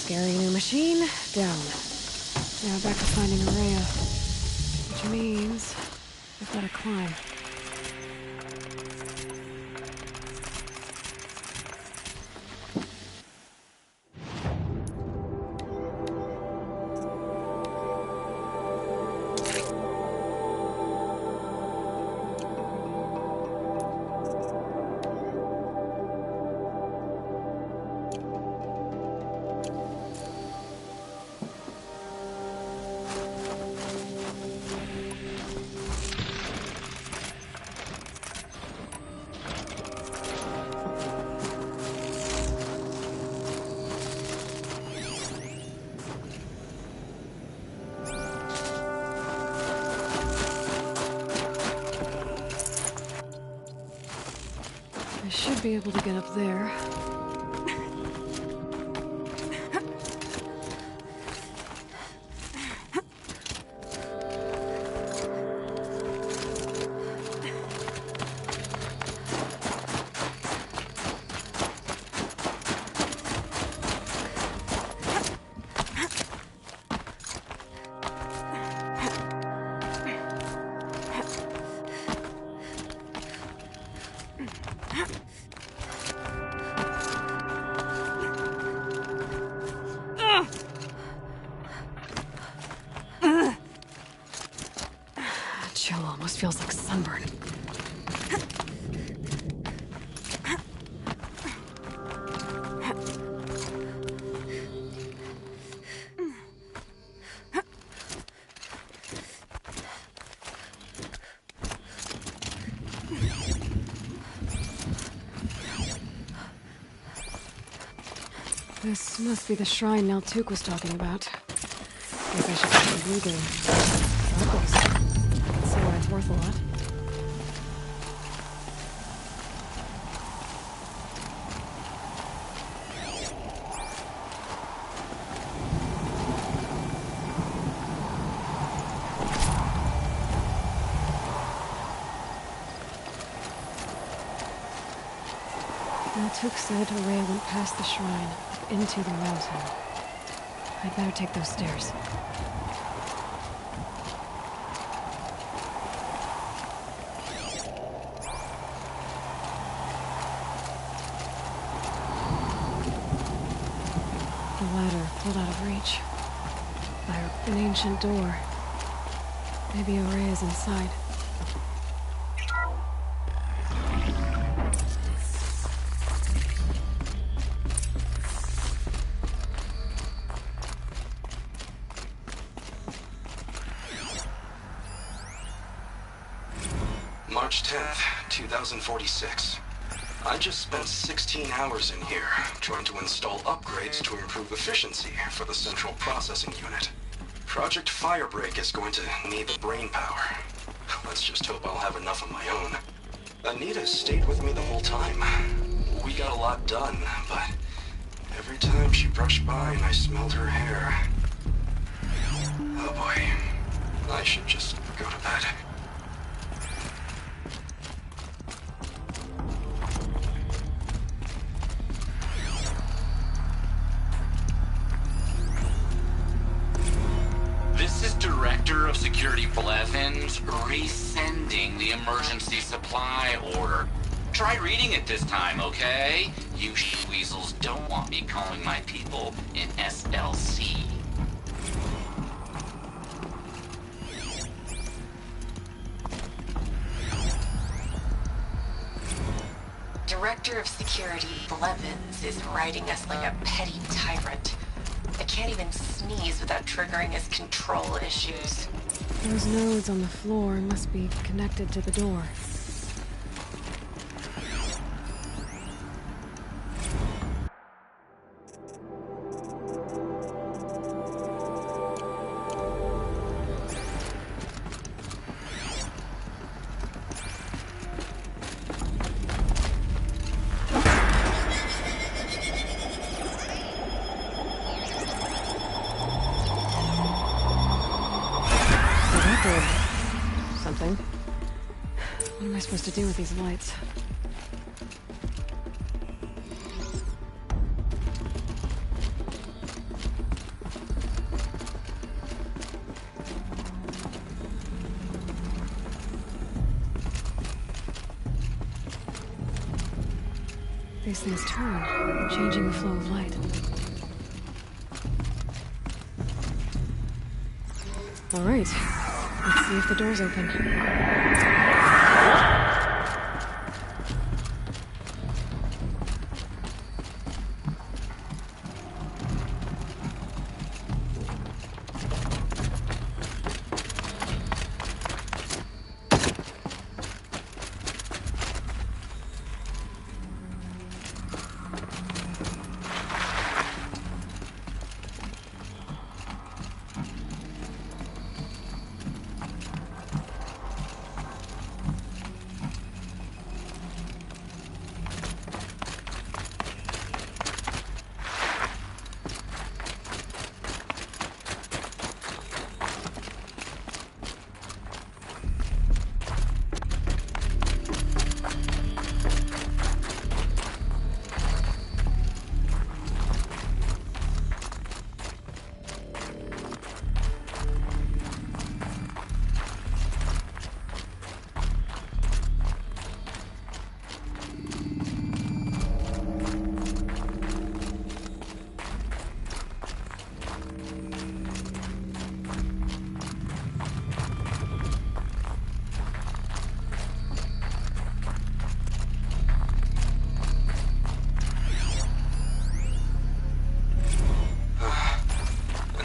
Scary new machine, down. Now back to finding Araya. Which means I've got to climb. I should be able to get up there. Chill almost feels like sunburn. This must be the shrine Naltuk was talking about. Guess I should check the blue game. Circles. I can see why it's worth a lot. Naltuk said Araya went past the shrine, up into the mountain. I'd better take those stairs. ladder pulled out of reach. By an ancient door. Maybe a ray is inside. March 10th, 2046. I just spent 16 hours in here, trying to install upgrades to improve efficiency for the central processing unit. Project Firebreak is going to need the brain power. Let's just hope I'll have enough of my own. Anita stayed with me the whole time. We got a lot done, but every time she brushed by and I smelled her hair... Oh boy. I should just go to bed. This is Director of Security Blevins resending the emergency supply order. Try reading it this time, okay? You weasels don't want me calling my people in SLC. Director of Security Blevins is writing us like a petty tyrant. I can't even sneeze without triggering his control issues. Those nodes on the floor must be connected to the door. Something. What am I supposed to do with these lights? These things turn, changing the flow of light. All right. Let's see if the door's open.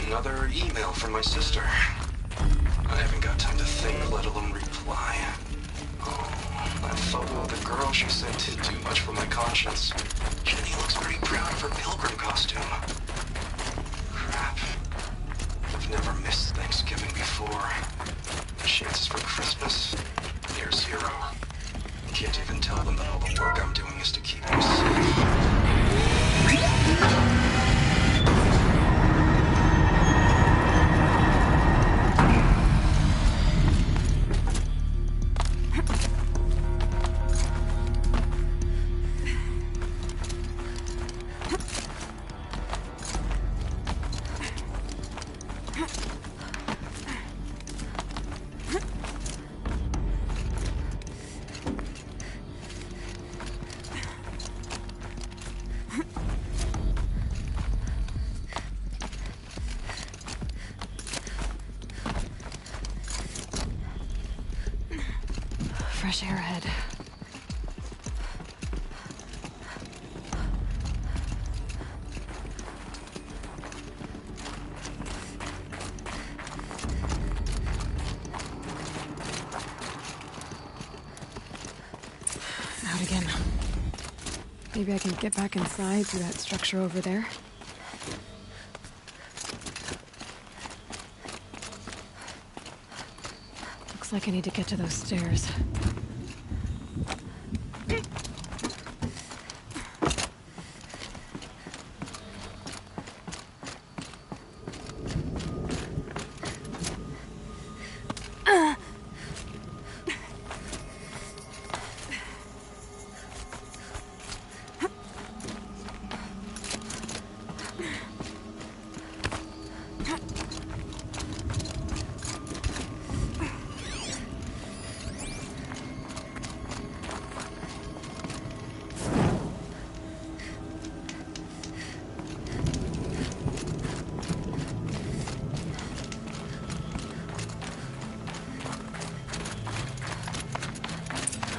Another email from my sister. I haven't got time to think, let alone reply. Oh, that photo of the girl she sent did too much for my conscience. Jenny looks pretty proud of her pilgrim costume. Crap. I've never missed Thanksgiving before. The chances for Christmas? Near zero. Can't even tell them that all the work I'm doing is to keep them safe. fresh air ahead. Out again. Maybe I can get back inside through that structure over there. Looks like I need to get to those stairs.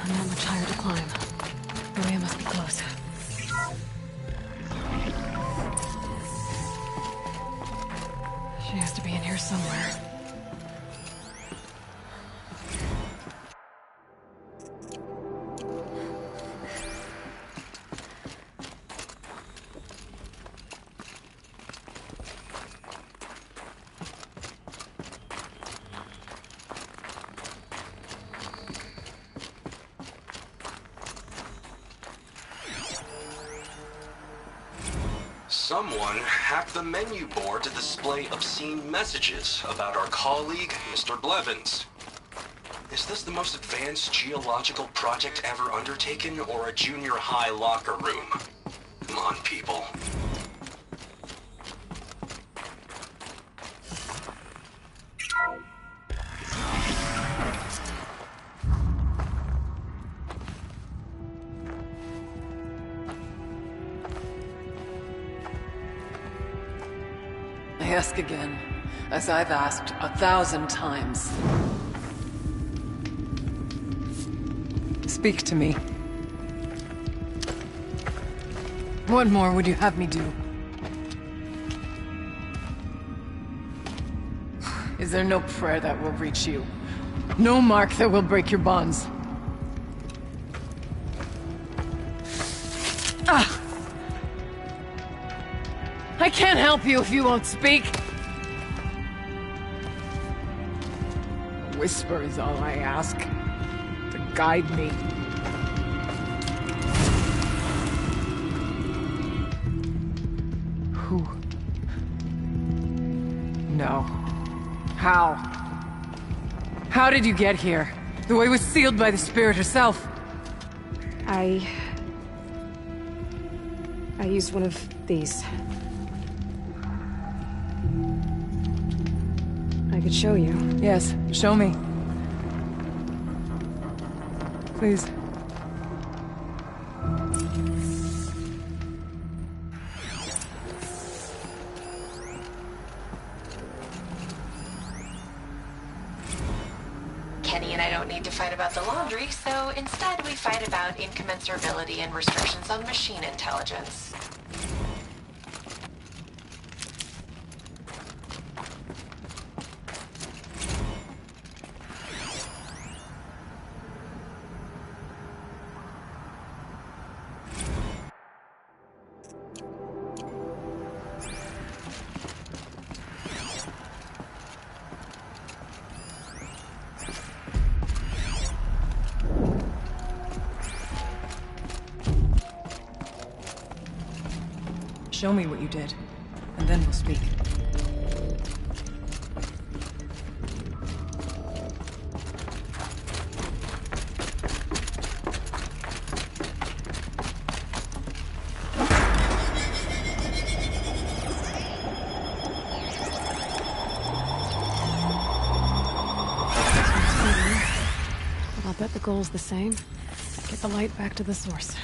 Not much higher to climb. Maria must be close. She has to be in here somewhere. Someone hacked the menu board to display obscene messages about our colleague, Mr. Blevins. Is this the most advanced geological project ever undertaken, or a junior high locker room? Come on, people. I ask again, as I've asked 1,000 times. Speak to me. What more would you have me do? Is there no prayer that will reach you? No mark that will break your bonds? Ah! I can't help you if you won't speak. A whisper is all I ask. To guide me. Who? No. How? How did you get here? The way was sealed by the spirit herself. I used one of these. I could show you. Yes, show me. Please. Kenny and I don't need to fight about the laundry, so instead we fight about incommensurability and restrictions on machine intelligence. Show me what you did, and then we'll speak. I'll bet the goal's the same. Get the light back to the source.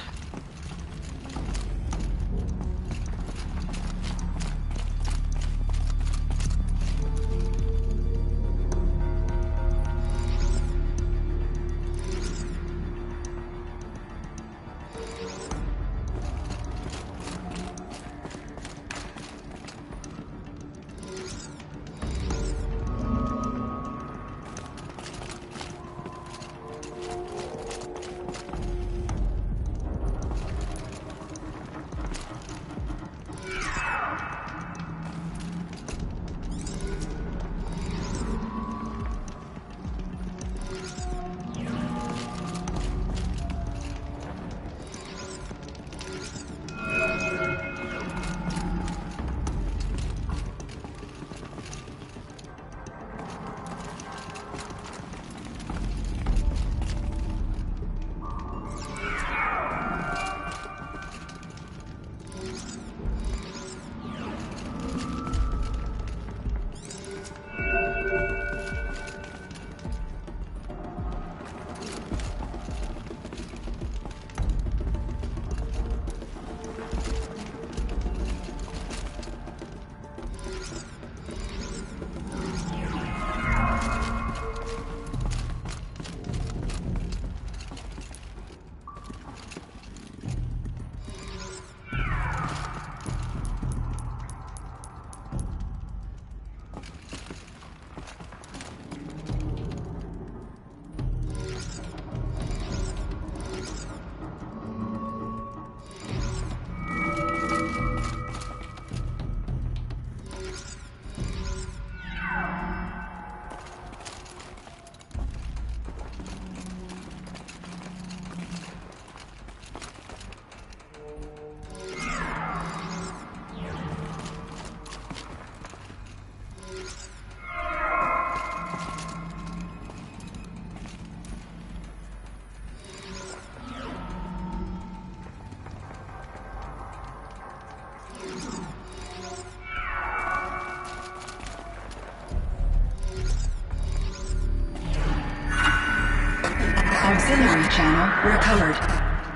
Auxiliary channel recovered.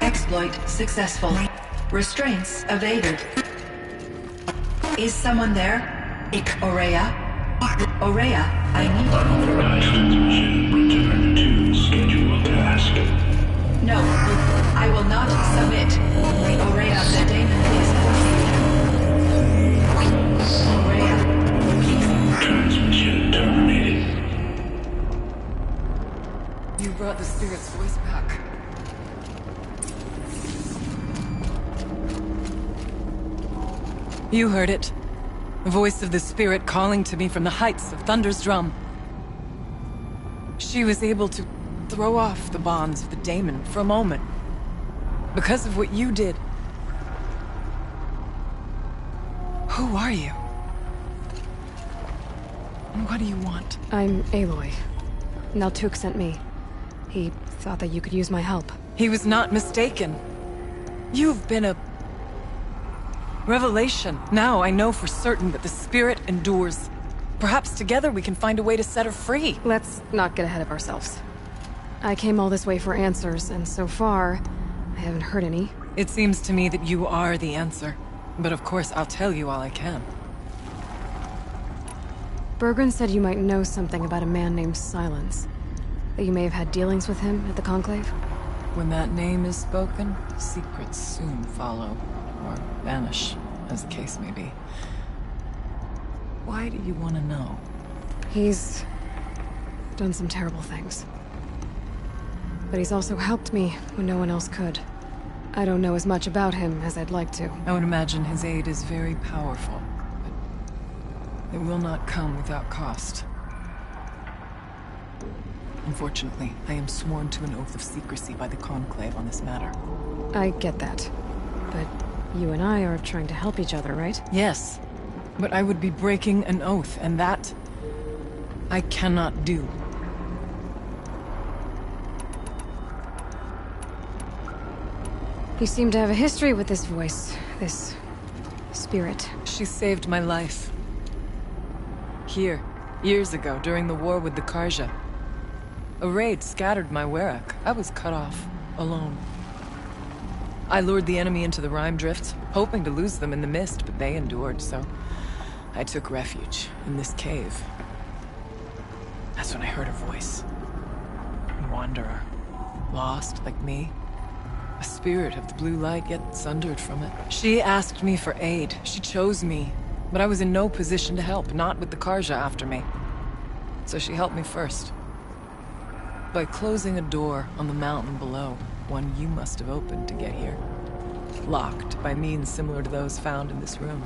Exploit successful. Restraints evaded. Is someone there? Aurea? Aurea, I need you. Unauthorized transmission. Return to scheduled task. No, I will not submit. Aurea, the daemon is forcing you. Aurea, please. Transmission terminated. You brought the spirit's voice back. You heard it. The voice of the spirit calling to me from the heights of Thunder's Drum. She was able to throw off the bonds of the daemon for a moment. Because of what you did. Who are you? And what do you want? I'm Aloy. Naltuk sent me. He thought that you could use my help. He was not mistaken. You've been a revelation. Now I know for certain that the spirit endures. Perhaps together we can find a way to set her free. Let's not get ahead of ourselves. I came all this way for answers, and so far, I haven't heard any. It seems to me that you are the answer. But of course, I'll tell you all I can. Bergren said you might know something about a man named Silence. That you may have had dealings with him at the Conclave? When that name is spoken, secrets soon follow. Or vanish, as the case may be. Why do you want to know? He's done some terrible things. But he's also helped me when no one else could. I don't know as much about him as I'd like to. I would imagine his aid is very powerful, but it will not come without cost. Unfortunately, I am sworn to an oath of secrecy by the Conclave on this matter. I get that. But you and I are trying to help each other, right? Yes, but I would be breaking an oath, and that I cannot do. You seem to have a history with this voice, this spirit. She saved my life. Here, years ago, during the war with the Karja. A raid scattered my Werak. I was cut off, alone. I lured the enemy into the Rime Drift, hoping to lose them in the mist, but they endured, so I took refuge in this cave. That's when I heard her voice. A wanderer. Lost, like me. A spirit of the blue light, yet sundered from it. She asked me for aid. She chose me. But I was in no position to help, not with the Karja after me. So she helped me first. By closing a door on the mountain below, one you must have opened to get here. Locked by means similar to those found in this room.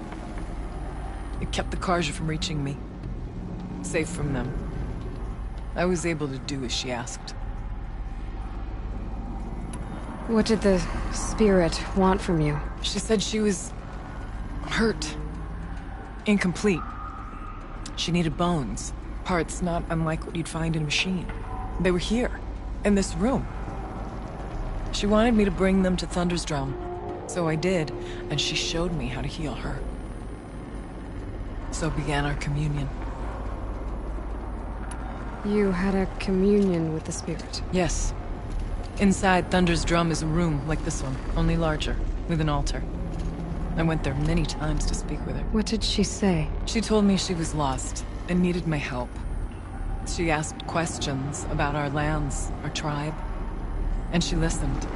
It kept the Karja from reaching me. Safe from them. I was able to do as she asked. What did the spirit want from you? She said she was hurt. Incomplete. She needed bones. Parts not unlike what you'd find in a machine. They were here, in this room. She wanted me to bring them to Thunder's Drum. So I did, and she showed me how to heal her. So began our communion. You had a communion with the spirit? Yes. Inside Thunder's Drum is a room like this one, only larger, with an altar. I went there many times to speak with her. What did she say? She told me she was lost and needed my help. She asked questions about our lands, our tribe, and she listened.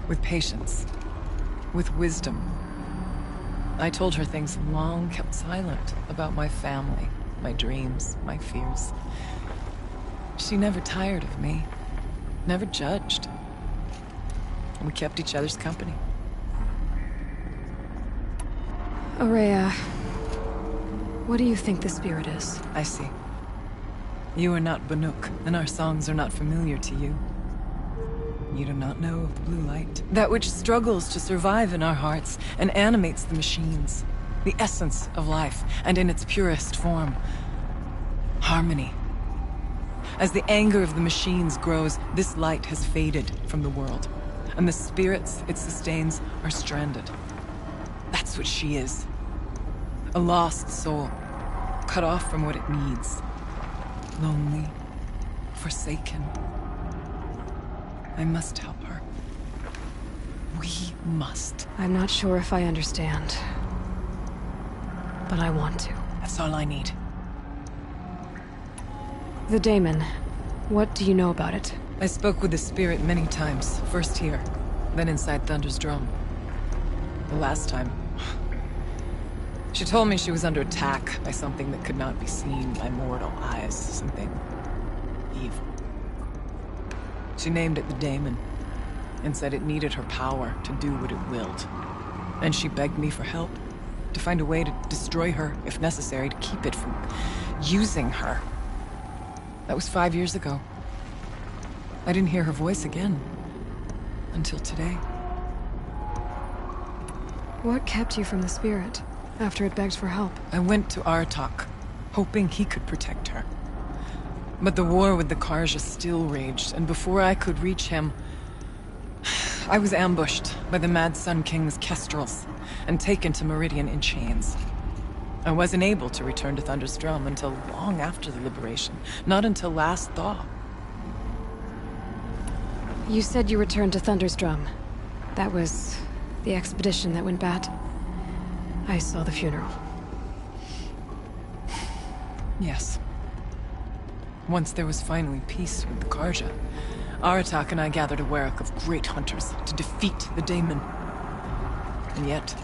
With patience. With wisdom. I told her things long kept silent about my family, my dreams, my fears. She never tired of me. Never judged. We kept each other's company. Aurea, what do you think the spirit is? I see. You are not Banuk, and our songs are not familiar to you. You do not know of the blue light. That which struggles to survive in our hearts and animates the machines. The essence of life, and in its purest form. Harmony. As the anger of the machines grows, this light has faded from the world. And the spirits it sustains are stranded. That's what she is. A lost soul. Cut off from what it needs. Lonely. Forsaken. I must help her. We must. I'm not sure if I understand. But I want to. That's all I need. The daemon. What do you know about it? I spoke with the spirit many times. First here, then inside Thunder's drum. The last time... She told me she was under attack by something that could not be seen by mortal eyes. Something... evil. She named it the daemon, and said it needed her power to do what it willed. And she begged me for help, to find a way to destroy her, if necessary, to keep it from using her. That was 5 years ago. I didn't hear her voice again, until today. What kept you from the spirit, after it begged for help? I went to Aratak, hoping he could protect her. But the war with the Karja still raged, and before I could reach him, I was ambushed by the Mad Sun King's kestrels, and taken to Meridian in chains. I wasn't able to return to Thunder's drum until long after the liberation, not until last thaw. You said you returned to Thunder's drum. That was the expedition that went bad. I saw the funeral. Yes. Once there was finally peace with the Karja, Aratak and I gathered a Werak of great hunters to defeat the daemon. And yet,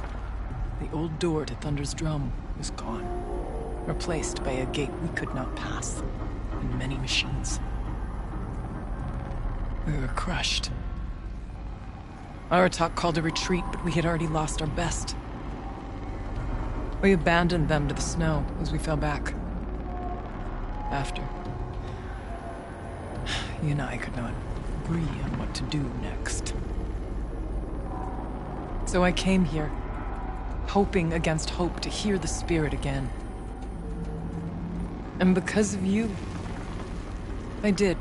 the old door to Thunder's drum was gone, replaced by a gate we could not pass, and many machines. We were crushed. Aratak called a retreat, but we had already lost our best. We abandoned them to the snow as we fell back. After, he and I could not agree on what to do next. So I came here, hoping against hope to hear the spirit again. And because of you, I did.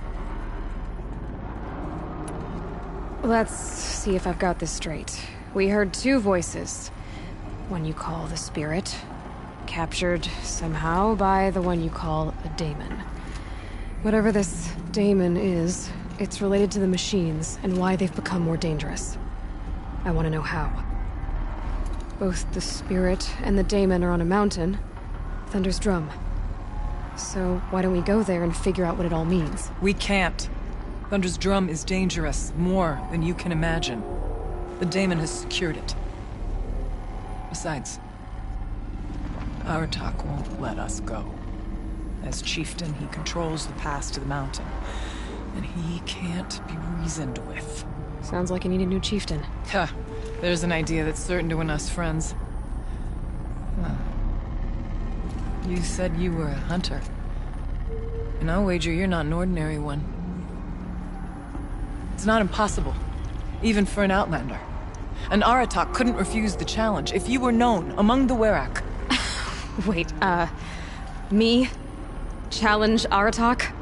Let's see if I've got this straight. We heard two voices. One you call the spirit, captured somehow by the one you call a daemon. Whatever this daemon is, it's related to the machines and why they've become more dangerous. I want to know how. Both the spirit and the daemon are on a mountain, Thunder's drum. So why don't we go there and figure out what it all means? We can't. Thunder's drum is dangerous, more than you can imagine. The daemon has secured it. Besides, Aratak won't let us go. As chieftain, he controls the pass to the mountain, and he can't be reasoned with. Sounds like you need a new chieftain. Huh. There's an idea that's certain to win us friends. Huh. You said you were a hunter. And I'll wager you're not an ordinary one. It's not impossible, even for an outlander. And Aratak couldn't refuse the challenge if you were known among the Werak. Wait, me? Challenge Aratak?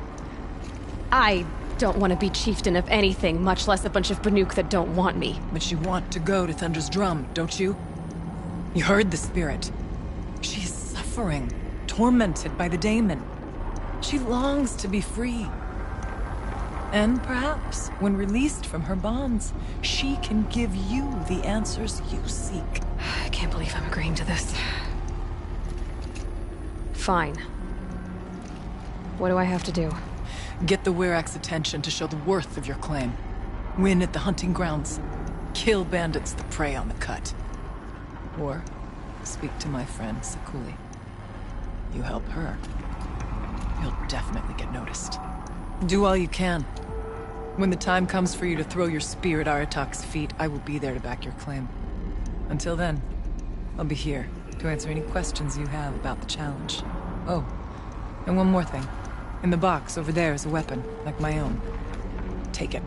I don't want to be chieftain of anything, much less a bunch of Banuk that don't want me. But you want to go to Thunder's drum, don't you? You heard the spirit. She is suffering, tormented by the daemon. She longs to be free. And perhaps, when released from her bonds, she can give you the answers you seek. I can't believe I'm agreeing to this. Fine. What do I have to do? Get the Werak's attention to show the worth of your claim. Win at the hunting grounds. Kill bandits that prey on the cut. Or speak to my friend Sakuli. You help her, you'll definitely get noticed. Do all you can. When the time comes for you to throw your spear at Aratak's feet, I will be there to back your claim. Until then, I'll be here to answer any questions you have about the challenge. Oh, and one more thing. In the box over there is a weapon, like my own. Take it.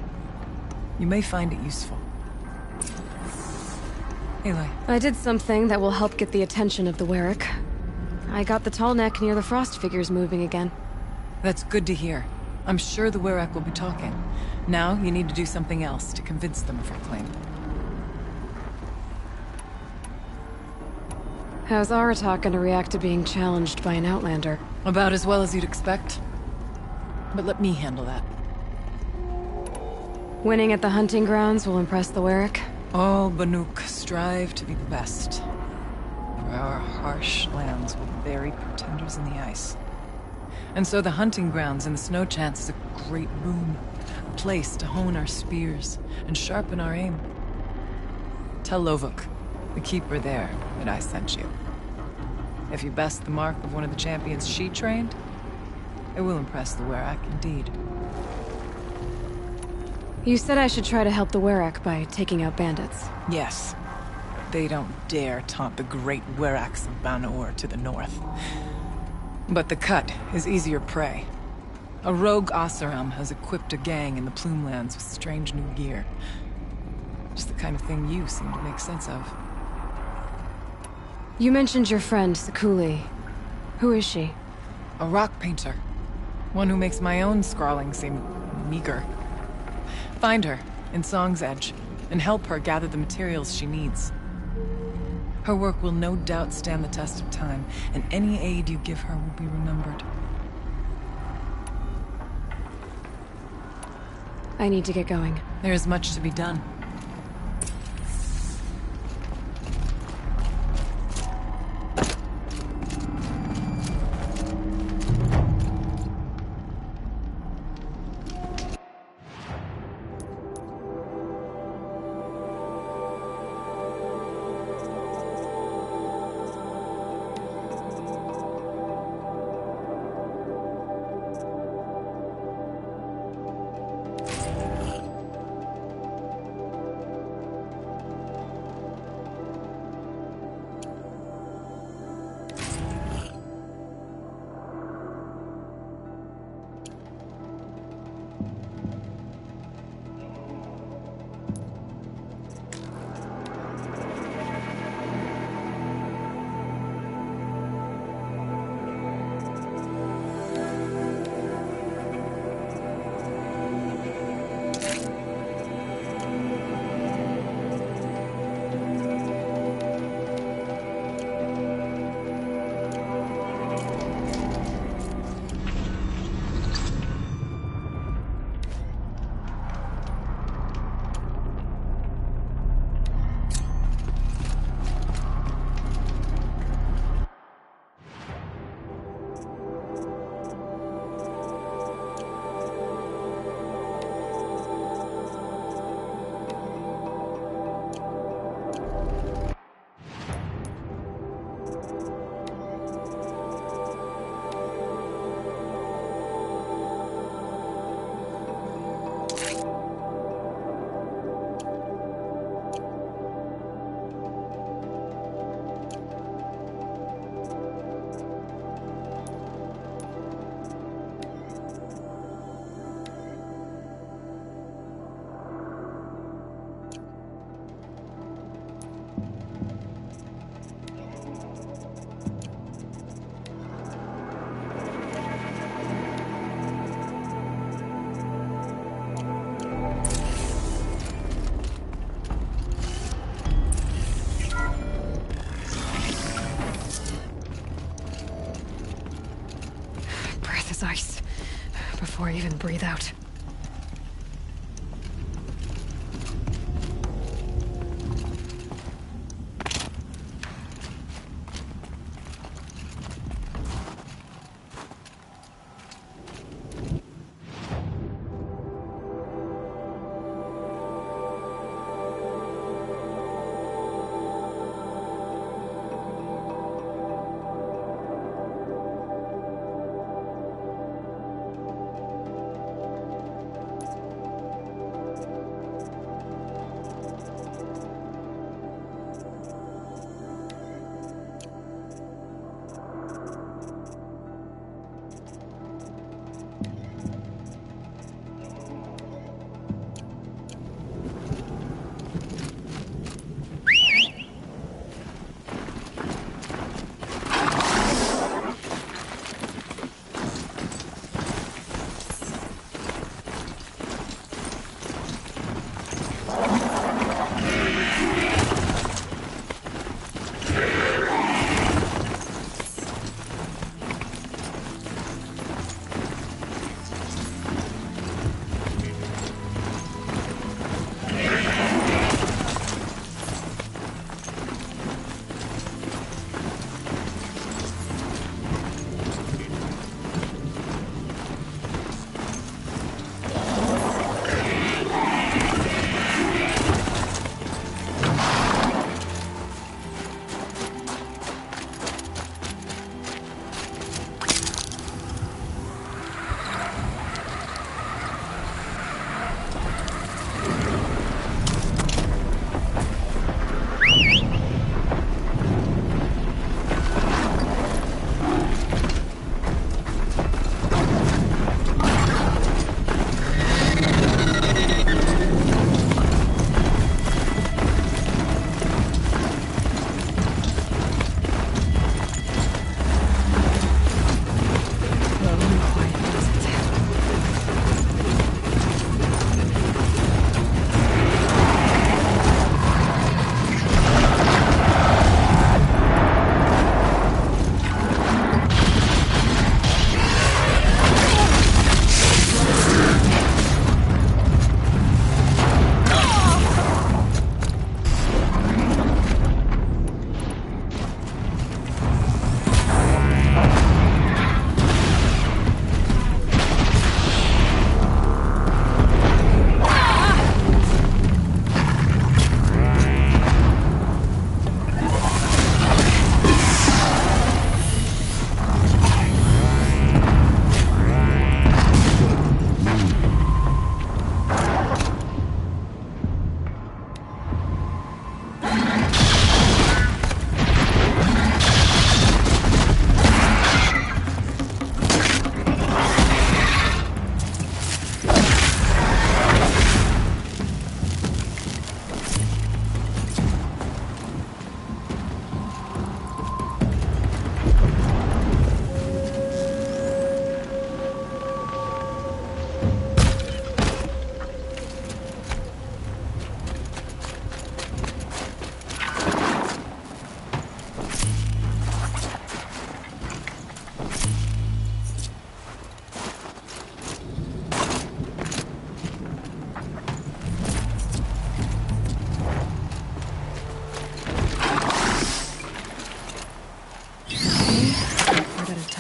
You may find it useful. Aloy. I did something that will help get the attention of the Werak. I got the tall neck near the frost figures moving again. That's good to hear. I'm sure the Werak will be talking. Now, you need to do something else to convince them of her claim. How's Aratak gonna react to being challenged by an outlander? About as well as you'd expect. But let me handle that. Winning at the hunting grounds will impress the Warwick? All Banuk strive to be the best. For our harsh lands will bury pretenders in the ice. And so the hunting grounds and the snow chance is a great boon. A place to hone our spears and sharpen our aim. Tell Lovuk, the keeper there, that I sent you. If you best the mark of one of the champions she trained, it will impress the Werak indeed. You said I should try to help the Werak by taking out bandits. Yes. They don't dare taunt the great Weraks of Banor to the north. But the Cut is easier prey. A rogue Oseram has equipped a gang in the Plumelands with strange new gear. Just the kind of thing you seem to make sense of. You mentioned your friend, Sekuli. Who is she? A rock painter. One who makes my own scrawling seem meager. Find her in Song's Edge, and help her gather the materials she needs. Her work will no doubt stand the test of time, and any aid you give her will be remembered. I need to get going. There is much to be done. Ice. Before I even breathe out.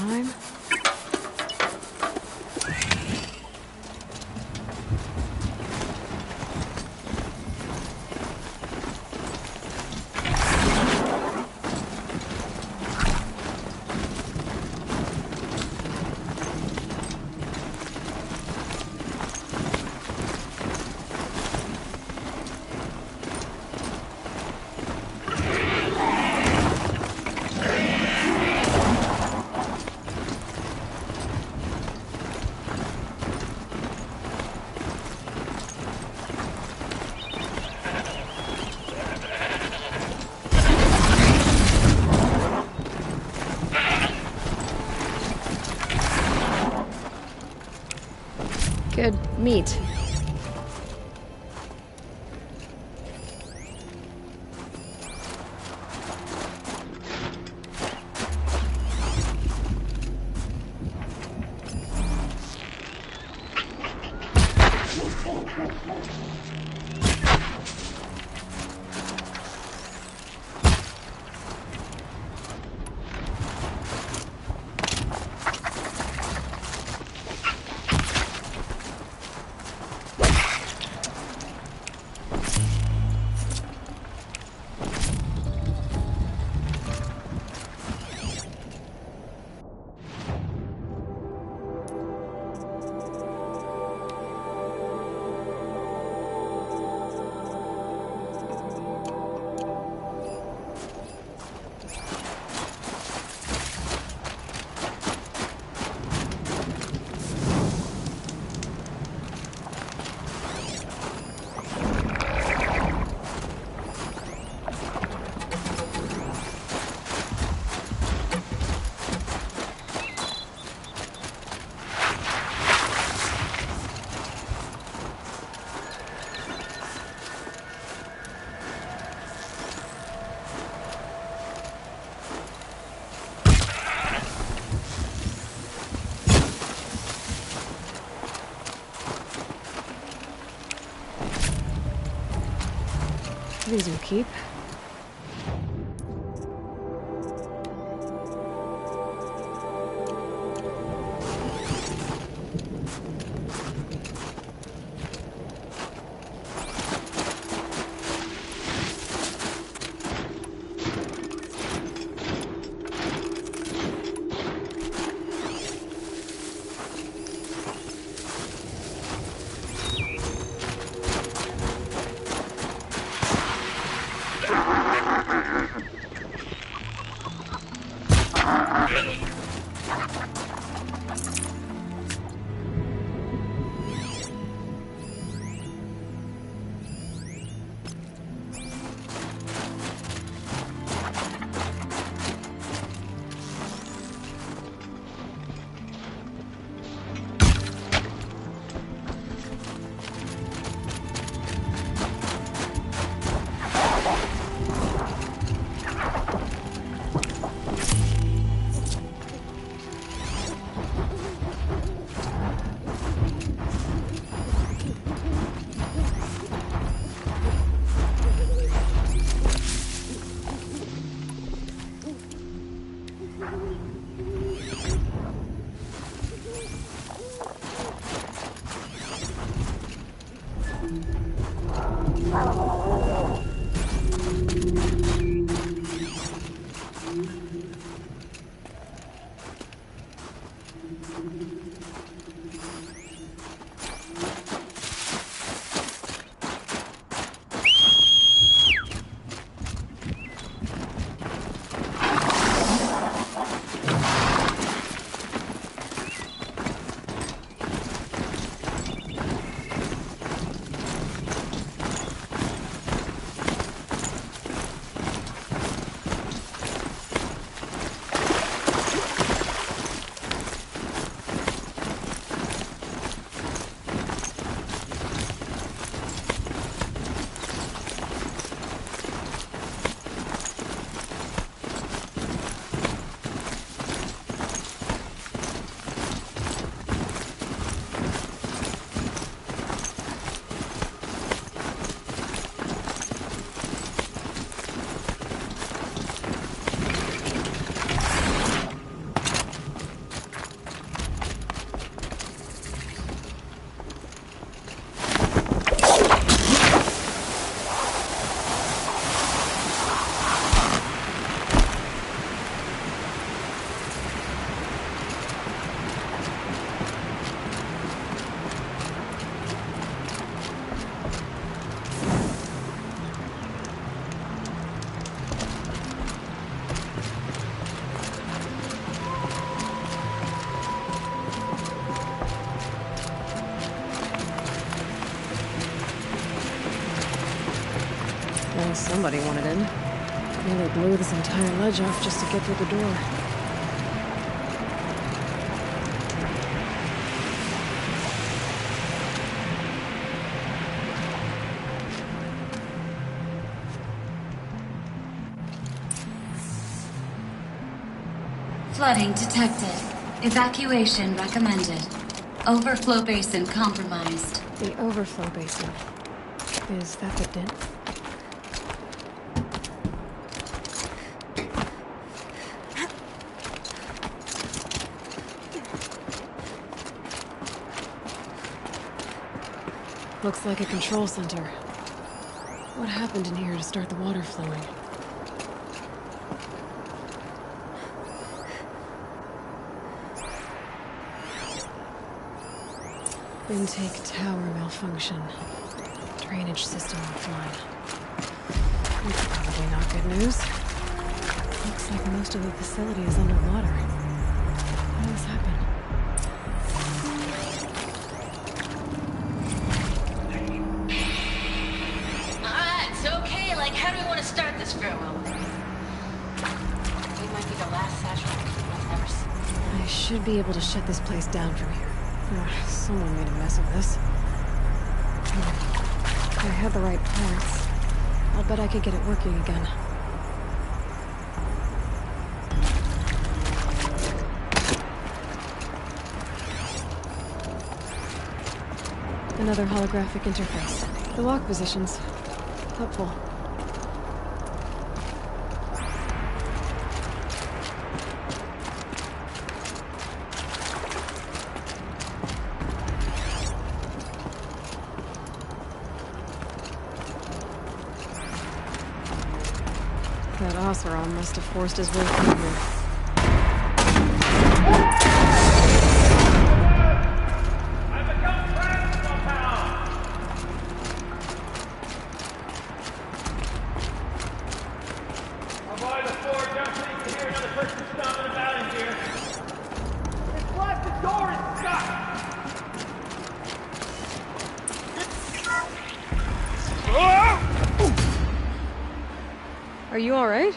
time. Good meat. These will keep. Somebody wanted in. Nearly blew this entire ledge off just to get through the door. Flooding detected. Evacuation recommended. Overflow basin compromised. The overflow basin. Is that the dent? Looks like a control center. What happened in here to start the water flowing? Intake tower malfunction. Drainage system offline. That's probably not good news. Looks like most of the facility is underwater. How did this happen? It's okay. Like, how do we want to start this farewell? We might be the last satellite we've ever seen. I should be able to shut this place down from here. Someone made a mess of this. I had the right parts. I'll bet I could get it working again. Another holographic interface. The lock positions. Helpful. That Oseram must have forced his way through here. Are you all right?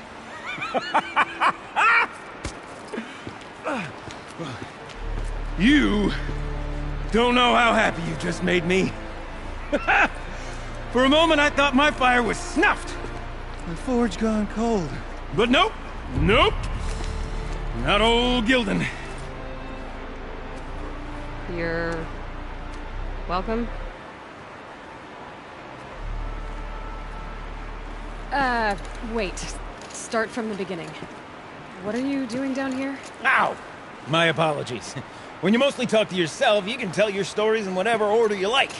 You don't know how happy you just made me. For a moment, I thought my fire was snuffed. The forge gone cold. But nope, nope. Not old Gildan. You're welcome. Wait. Start from the beginning. What are you doing down here? Ow! My apologies. When you mostly talk to yourself, you can tell your stories in whatever order you like.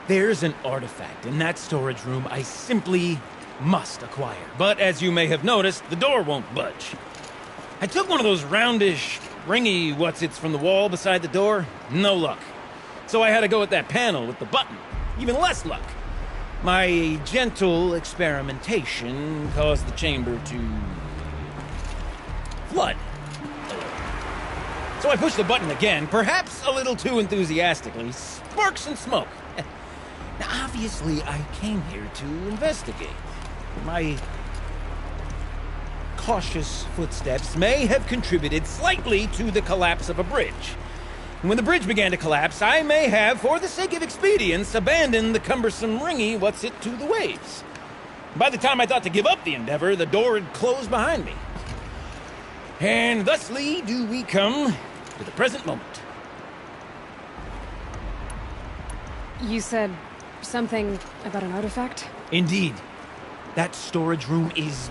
There's an artifact in that storage room I simply must acquire. But as you may have noticed, the door won't budge. I took one of those roundish, ringy what's-its from the wall beside the door. No luck. So I had to go with that panel with the button. Even less luck. My gentle experimentation caused the chamber to flood. So I pushed the button again, perhaps a little too enthusiastically. Sparks and smoke. Now, obviously, I came here to investigate. My cautious footsteps may have contributed slightly to the collapse of a bridge. And when the bridge began to collapse, I may have, for the sake of expedience, abandoned the cumbersome ringy what's-it to the waves. By the time I thought to give up the endeavor, the door had closed behind me. And thusly do we come to the present moment. You said something about an artifact? Indeed. That storage room is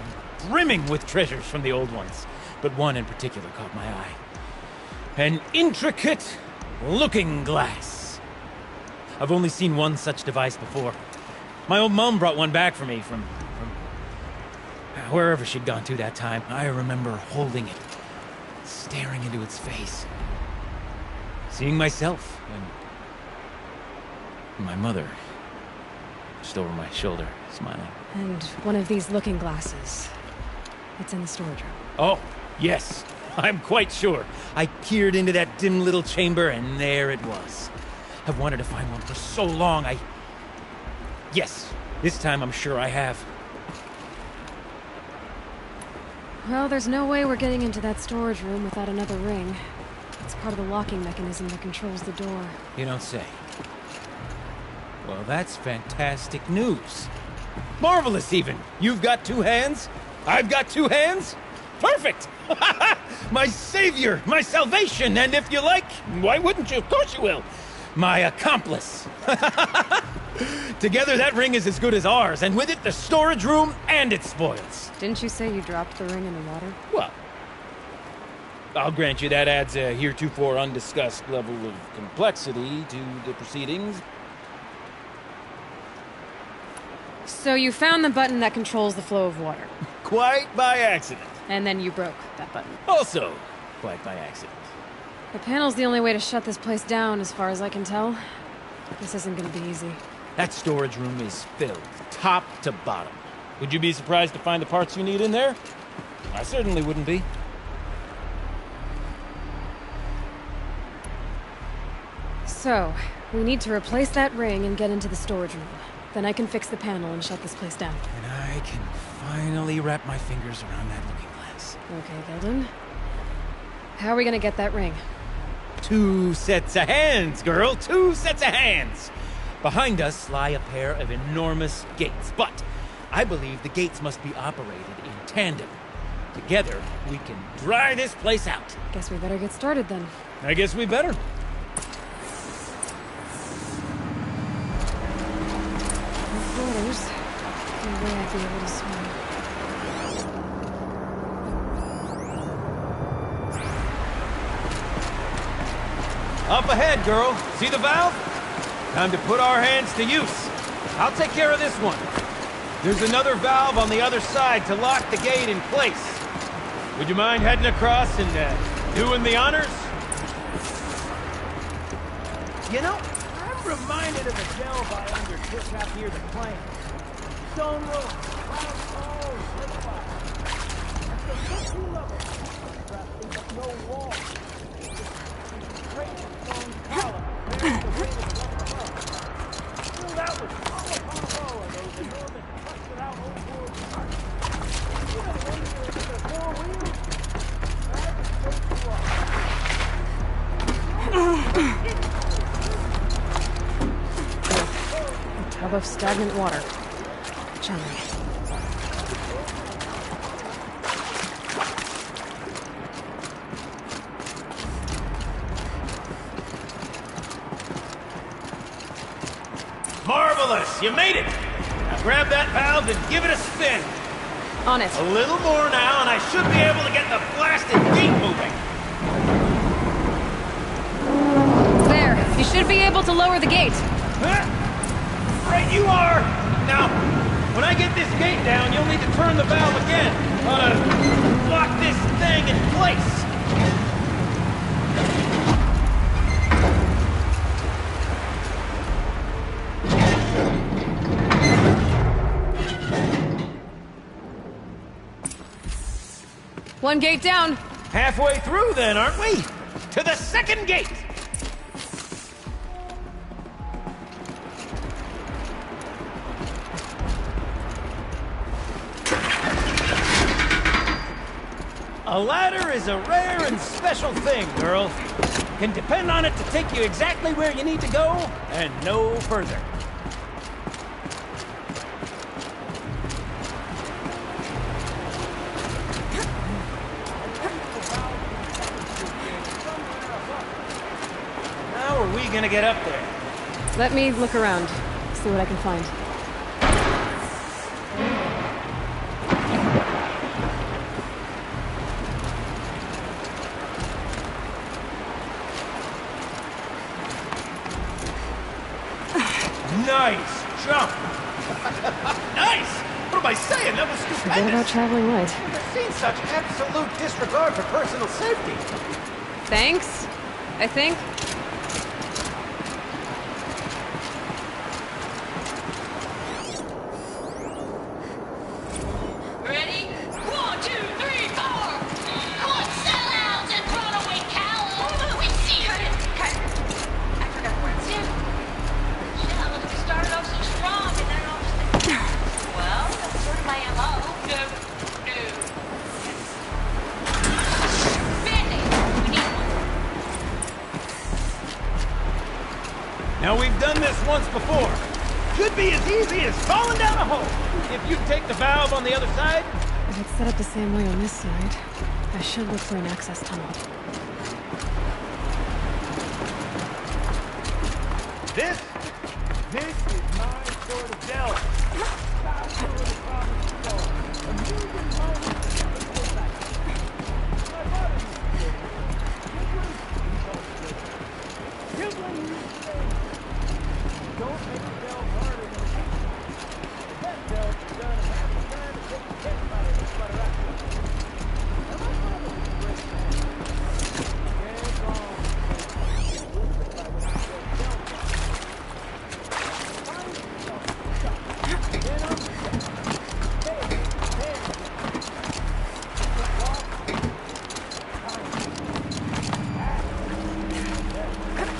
brimming with treasures from the old ones, but one in particular caught my eye. An intricate looking glass. I've only seen one such device before. My old mom brought one back for me from wherever she'd gone to that time. I remember holding it, staring into its face, seeing myself and my mother just over my shoulder, smiling. And one of these looking glasses. It's in the storage room. Oh, yes. I'm quite sure. I peered into that dim little chamber, and there it was. I've wanted to find one for so long, Yes, this time I'm sure I have. Well, there's no way we're getting into that storage room without another ring. It's part of the locking mechanism that controls the door. You don't say. Well, that's fantastic news. Marvelous, even. You've got two hands. I've got two hands. Perfect! My savior, my salvation, and if you like, why wouldn't you? Of course you will. My accomplice. Together, that ring is as good as ours, and with it, the storage room and its spoils. Didn't you say you dropped the ring in the water? Well, I'll grant you that adds a heretofore undiscussed level of complexity to the proceedings. So you found the button that controls the flow of water. Quite by accident. And then you broke that button. Also, quite by accident. The panel's the only way to shut this place down, as far as I can tell. This isn't gonna be easy. That storage room is filled, top to bottom. Would you be surprised to find the parts you need in there? I certainly wouldn't be. So, we need to replace that ring and get into the storage room. Then I can fix the panel and shut this place down. And I can finally wrap my fingers around that looking glass. Okay, Gilden. How are we gonna get that ring? 2 sets of hands, girl! 2 sets of hands! Behind us lie a pair of enormous gates, but I believe the gates must be operated in tandem. Together, we can dry this place out. Guess we better get started then. I guess we better. Waters. No way I'd be able to swim. Up ahead, girl. See the valve? Time to put our hands to use. I'll take care of this one. There's another valve on the other side to lock the gate in place. Would you mind heading across and doing the honors? You know, I'm reminded of a delve I undertook out near the plant. Stone road, wild stones, slip-by. That's the first two levels. Crafting, but no wall. Great stone column. There's the way to get above. Filled out with hollow of those enormous busted-out old-world parts. You know the ones that are the 4 wheels? That is straight to A tub of stagnant water. Charming. Marvelous! You made it! Now grab that valve and give it a spin. On it. A little more now, and I should be able to get the blasted gate moving. There. You should be able to lower the gate. Huh? Right you are! Now, when I get this gate down, you'll need to turn the valve again. Lock this thing in place. One gate down. Halfway through then, aren't we? To the second gate! A ladder is a rare and special thing, girl. Can depend on it to take you exactly where you need to go, and no further. How are we gonna get up there? Let me look around. See what I can find. Nice jump! Nice! What am I saying? That was stupendous! Forget about traveling light. I've never seen such absolute disregard for personal safety. Thanks, I think. Ready? 1, 2, 3, 4! Come on, sellouts and runaway cowards! We secret! I forgot the words. Shit, look, we started off so strong and then all of a sudden... Well, that's sort of my MO. No. Now, we've done this once before. Should be as easy as falling down a hole. If you take the valve on the other side... If it's set up the same way on this side, I should look for an access tunnel. This is my sort of delve.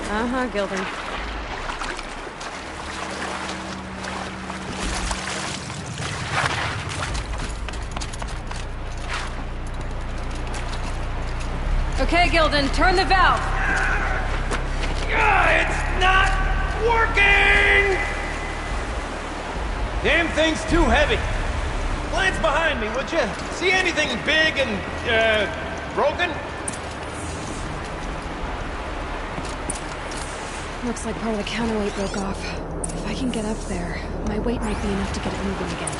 Uh-huh, Gilden. Okay, Gilden, turn the valve! It's not working! Damn thing's too heavy. Glance behind me, would you? See anything big and, broken? Looks like part of the counterweight broke off. If I can get up there, my weight might be enough to get it moving again.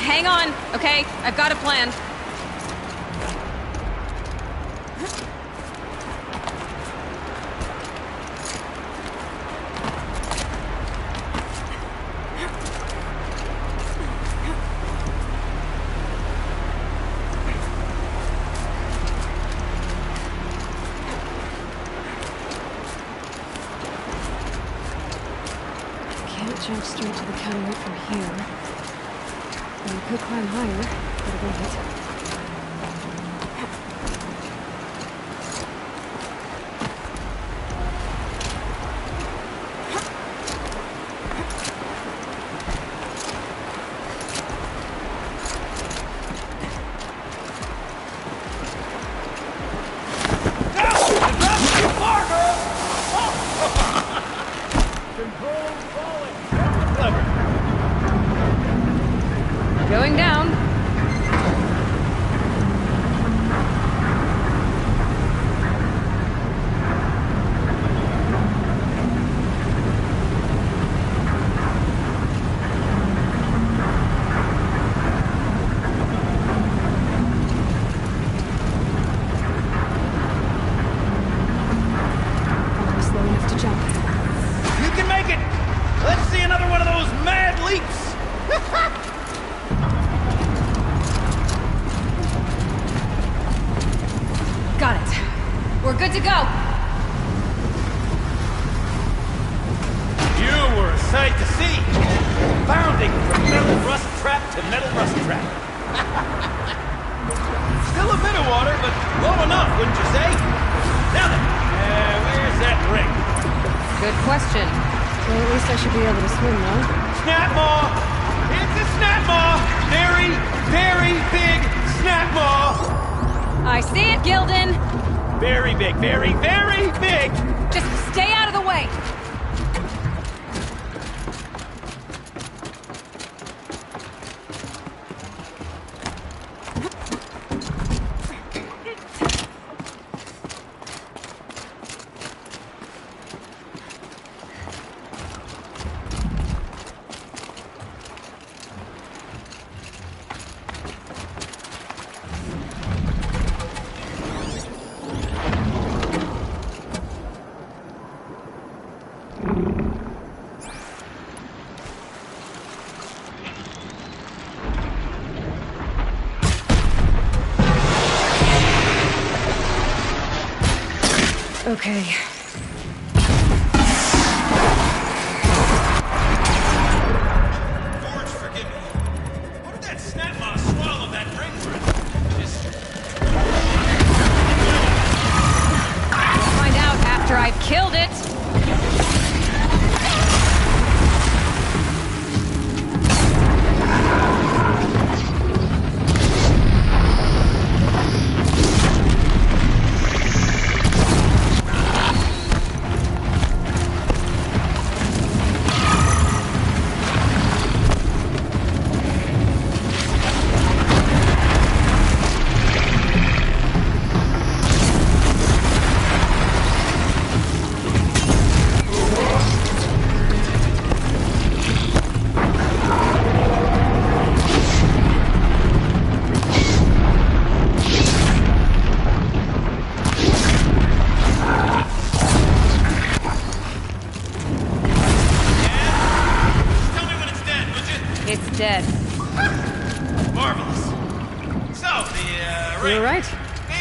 Hang on, okay? I've got a plan. Jump straight to the counterweight from here. Or you could climb higher, but wait. Going down. Almost slow enough to jump. You can make it! Let's see another one of those mad leaps! Got it. We're good to go. You were a sight to see. Bounding from metal rust trap to metal rust trap. Still a bit of water, but low enough, wouldn't you say? Now then, where's that ring? Good question. Well, at least I should be able to swim now. Snap maw! It's a snap maw! Very, very big snap maw! I see it, Gilden. Very big, very, very big! Just stay out of the way. Okay. Forge, forgive me. What did that snap maw swallow that ring for? We'll find out after I've killed it.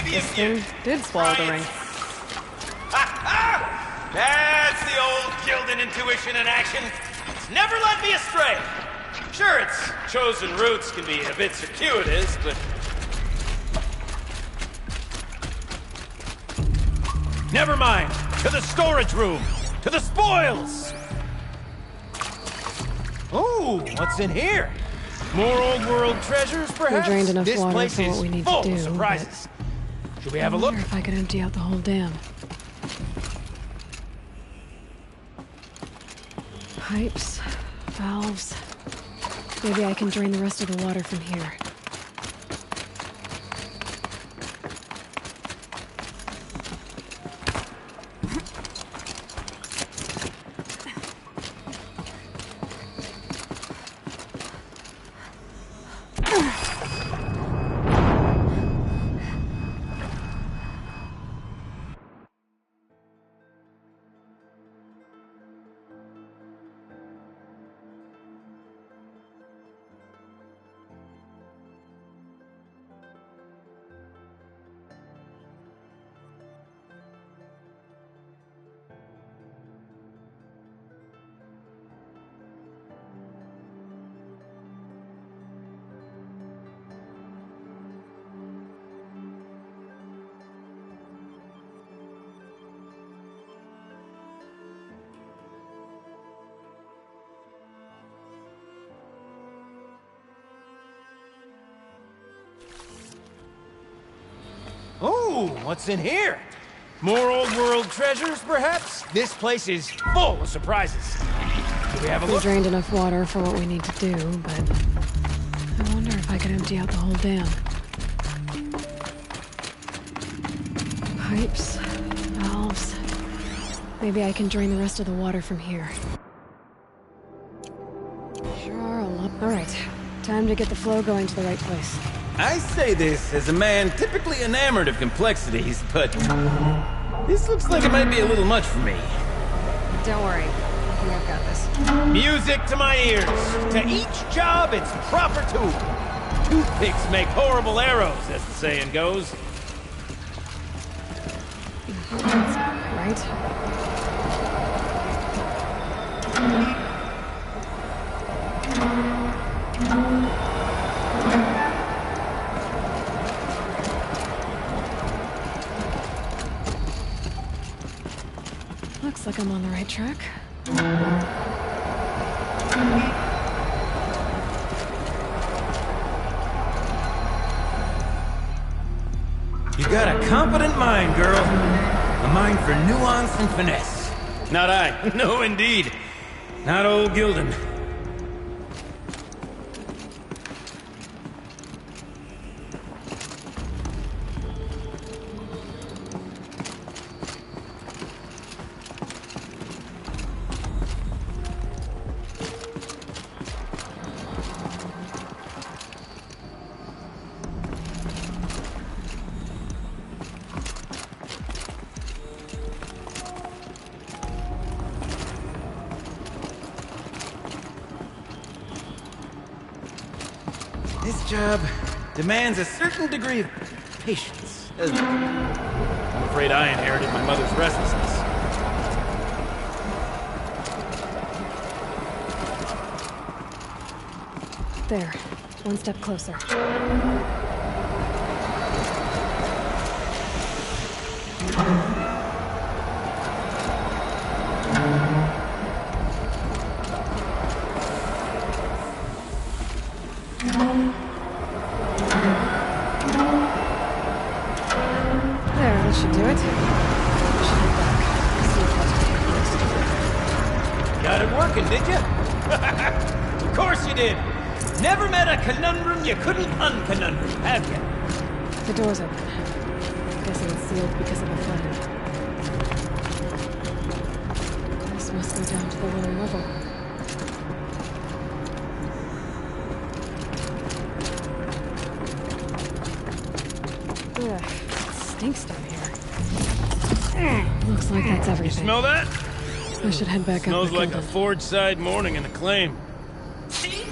This thing did swallow the ring. That's the old Gildan intuition in action. It's never led me astray. Sure, its chosen routes can be a bit circuitous, but... Never mind. To the storage room. To the spoils. Ooh, what's in here? More old world treasures, perhaps? We drained enough This water place for what is we need full to do, of surprises. Should we have a I look? wonder if I could empty out the whole dam. Pipes, valves. Maybe I can drain the rest of the water from here. Ooh, what's in here? More old world treasures, perhaps? This place is full of surprises. Should we have a We look? drained enough water for what we need to do, but I wonder if I could empty out the whole dam. Pipes, valves. Maybe I can drain the rest of the water from here. Sure are a lot. All right, time to get the flow going to the right place. I say this as a man typically enamored of complexities, but this looks like it might be a little much for me. Don't worry, I think I've got this. Music to my ears. To each job, its proper tool. Toothpicks make horrible arrows, as the saying goes. Right? Looks like I'm on the right track. You got a competent mind, girl. A mind for nuance and finesse. Not I. No, indeed. Not old Gildan. This job demands a certain degree of patience, doesn't it? I'm afraid I inherited my mother's restlessness. There, one step closer. There, that should do it. Should head back. See if that's Got it working, did you? Of course you did. Never met a conundrum you couldn't unconundrum, have you? the door's open. Guessing it's sealed because of the flooding. This must go down to the lower level. Ugh, it stinks down here. Looks like that's You everything. smell that? I should head back up. Smells with like a Gildan. Ford-side morning in the claim. See?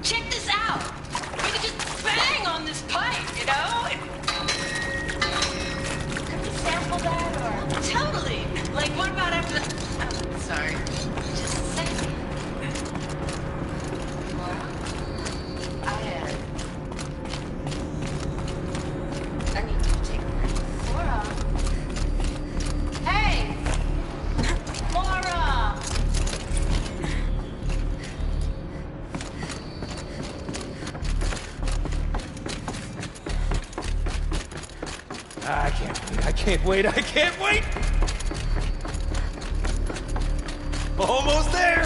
Check this out. We could just bang on this pipe, you know? sorry. Just a second. Laura? I need you to take a break. Laura? Hey! Laura! I can't wait, I can't wait! Almost there!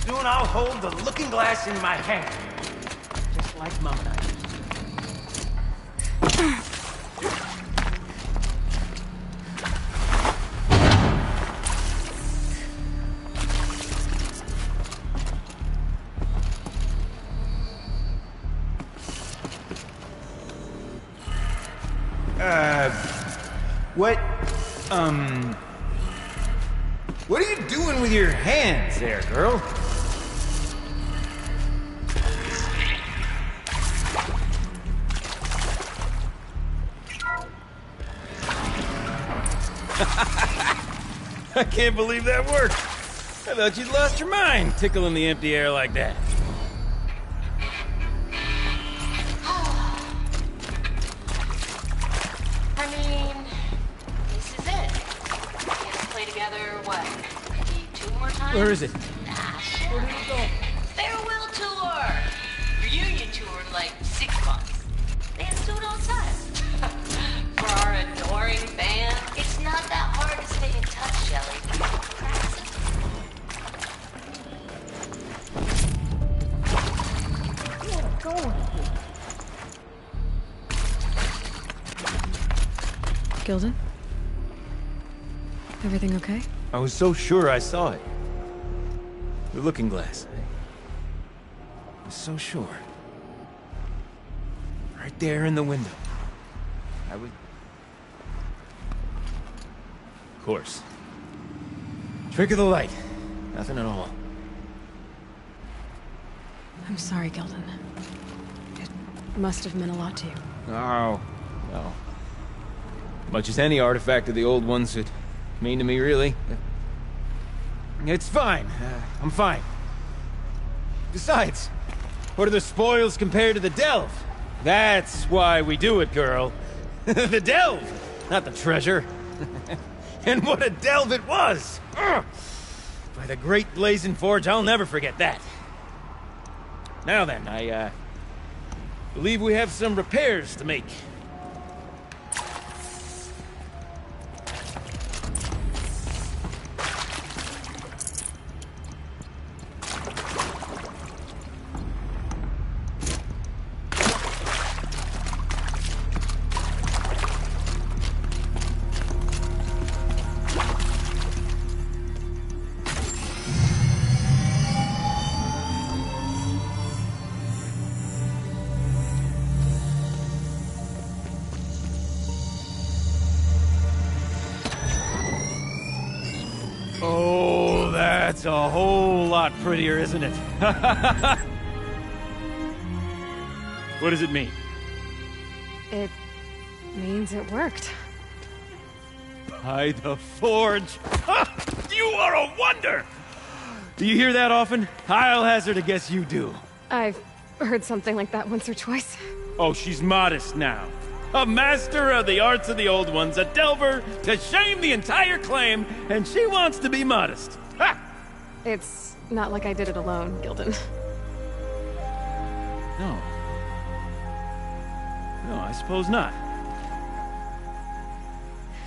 Soon I'll hold the looking glass in my hand. Just like Mom and I What are you doing with your hands there, girl? I can't believe that worked. I thought you'd lost your mind, tickling the empty air like that. I mean, this is it. Let's play together, what, maybe 2 more times? Where is it? Nah, sure. Where did it go? Farewell tour! Reunion tour in like 6 months. They have to do it all the time. For our adoring fans, it's not that hard to stay in touch, Shelley. Practice it. Where am I going? Gilden? Everything okay? I was so sure I saw it. The looking glass. I was so sure. Right there in the window. I would... Of course. Trick of the light. Nothing at all. I'm sorry, Gilden. It must have meant a lot to you. No. Much as any artifact of the old ones would mean to me, really. It's fine. I'm fine. Besides, what are the spoils compared to the delve? That's why we do it, girl. The delve, not the treasure. And what a delve it was! Ugh. By the great blazing forge, I'll never forget that. Now then, I believe we have some repairs to make. Oh, that's a whole lot prettier, isn't it? What does it mean? It means it worked. By the forge! You are a wonder! Do you hear that often? I'll hazard a guess you do. I've heard something like that once or twice. Oh, she's modest now. A master of the arts of the old ones, a delver to shame the entire claim, and she wants to be modest. Ha! It's not like I did it alone, Gilden. No. No, I suppose not.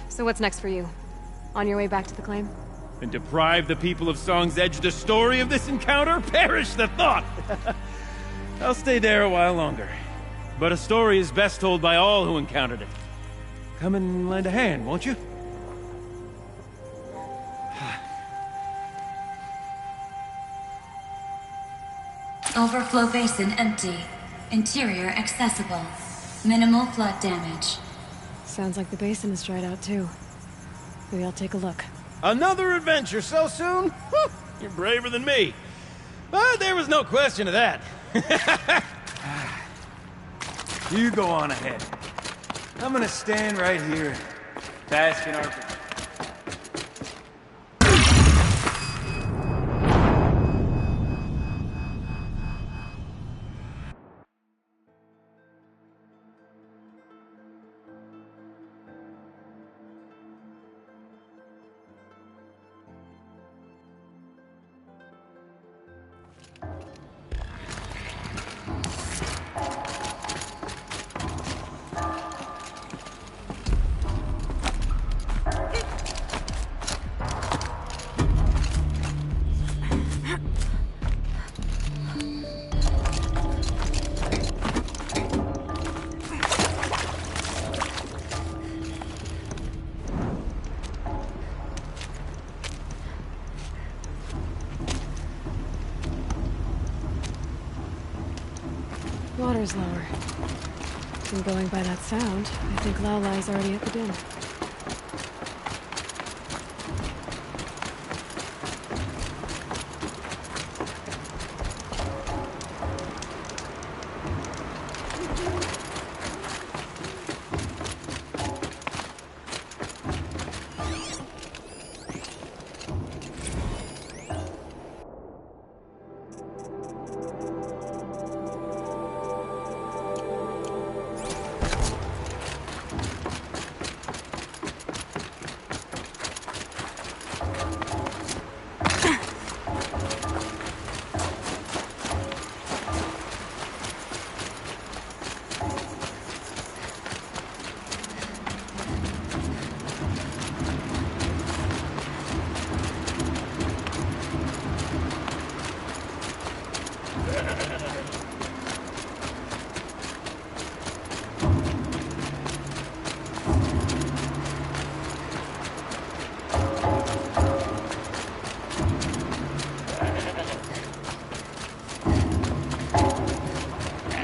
So what's next for you? On your way back to the claim? And deprive the people of Song's Edge the story of this encounter? Perish the thought! I'll stay there a while longer. But a story is best told by all who encountered it. Come and lend a hand, won't you? Overflow basin empty. Interior accessible. Minimal flood damage. Sounds like the basin is dried out too. Maybe I'll take a look. Another adventure so soon? You're braver than me. But there was no question of that. You go on ahead. I'm gonna stand right here Task in our... Water's lower. And going by that sound, I think Lao Lai's already at the den.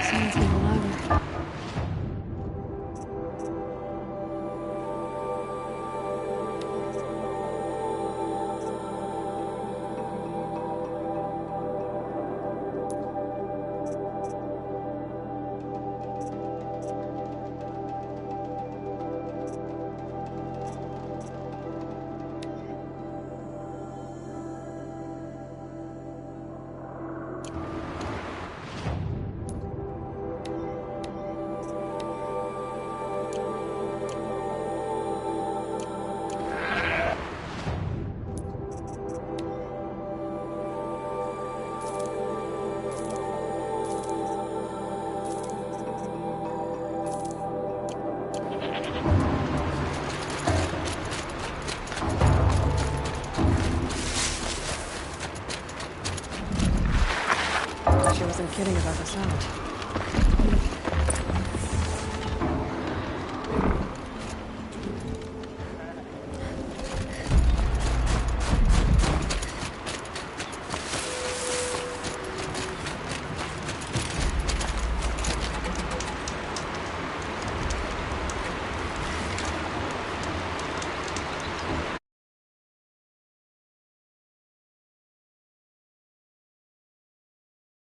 Sounds getting louder. She wasn't kidding about the sound.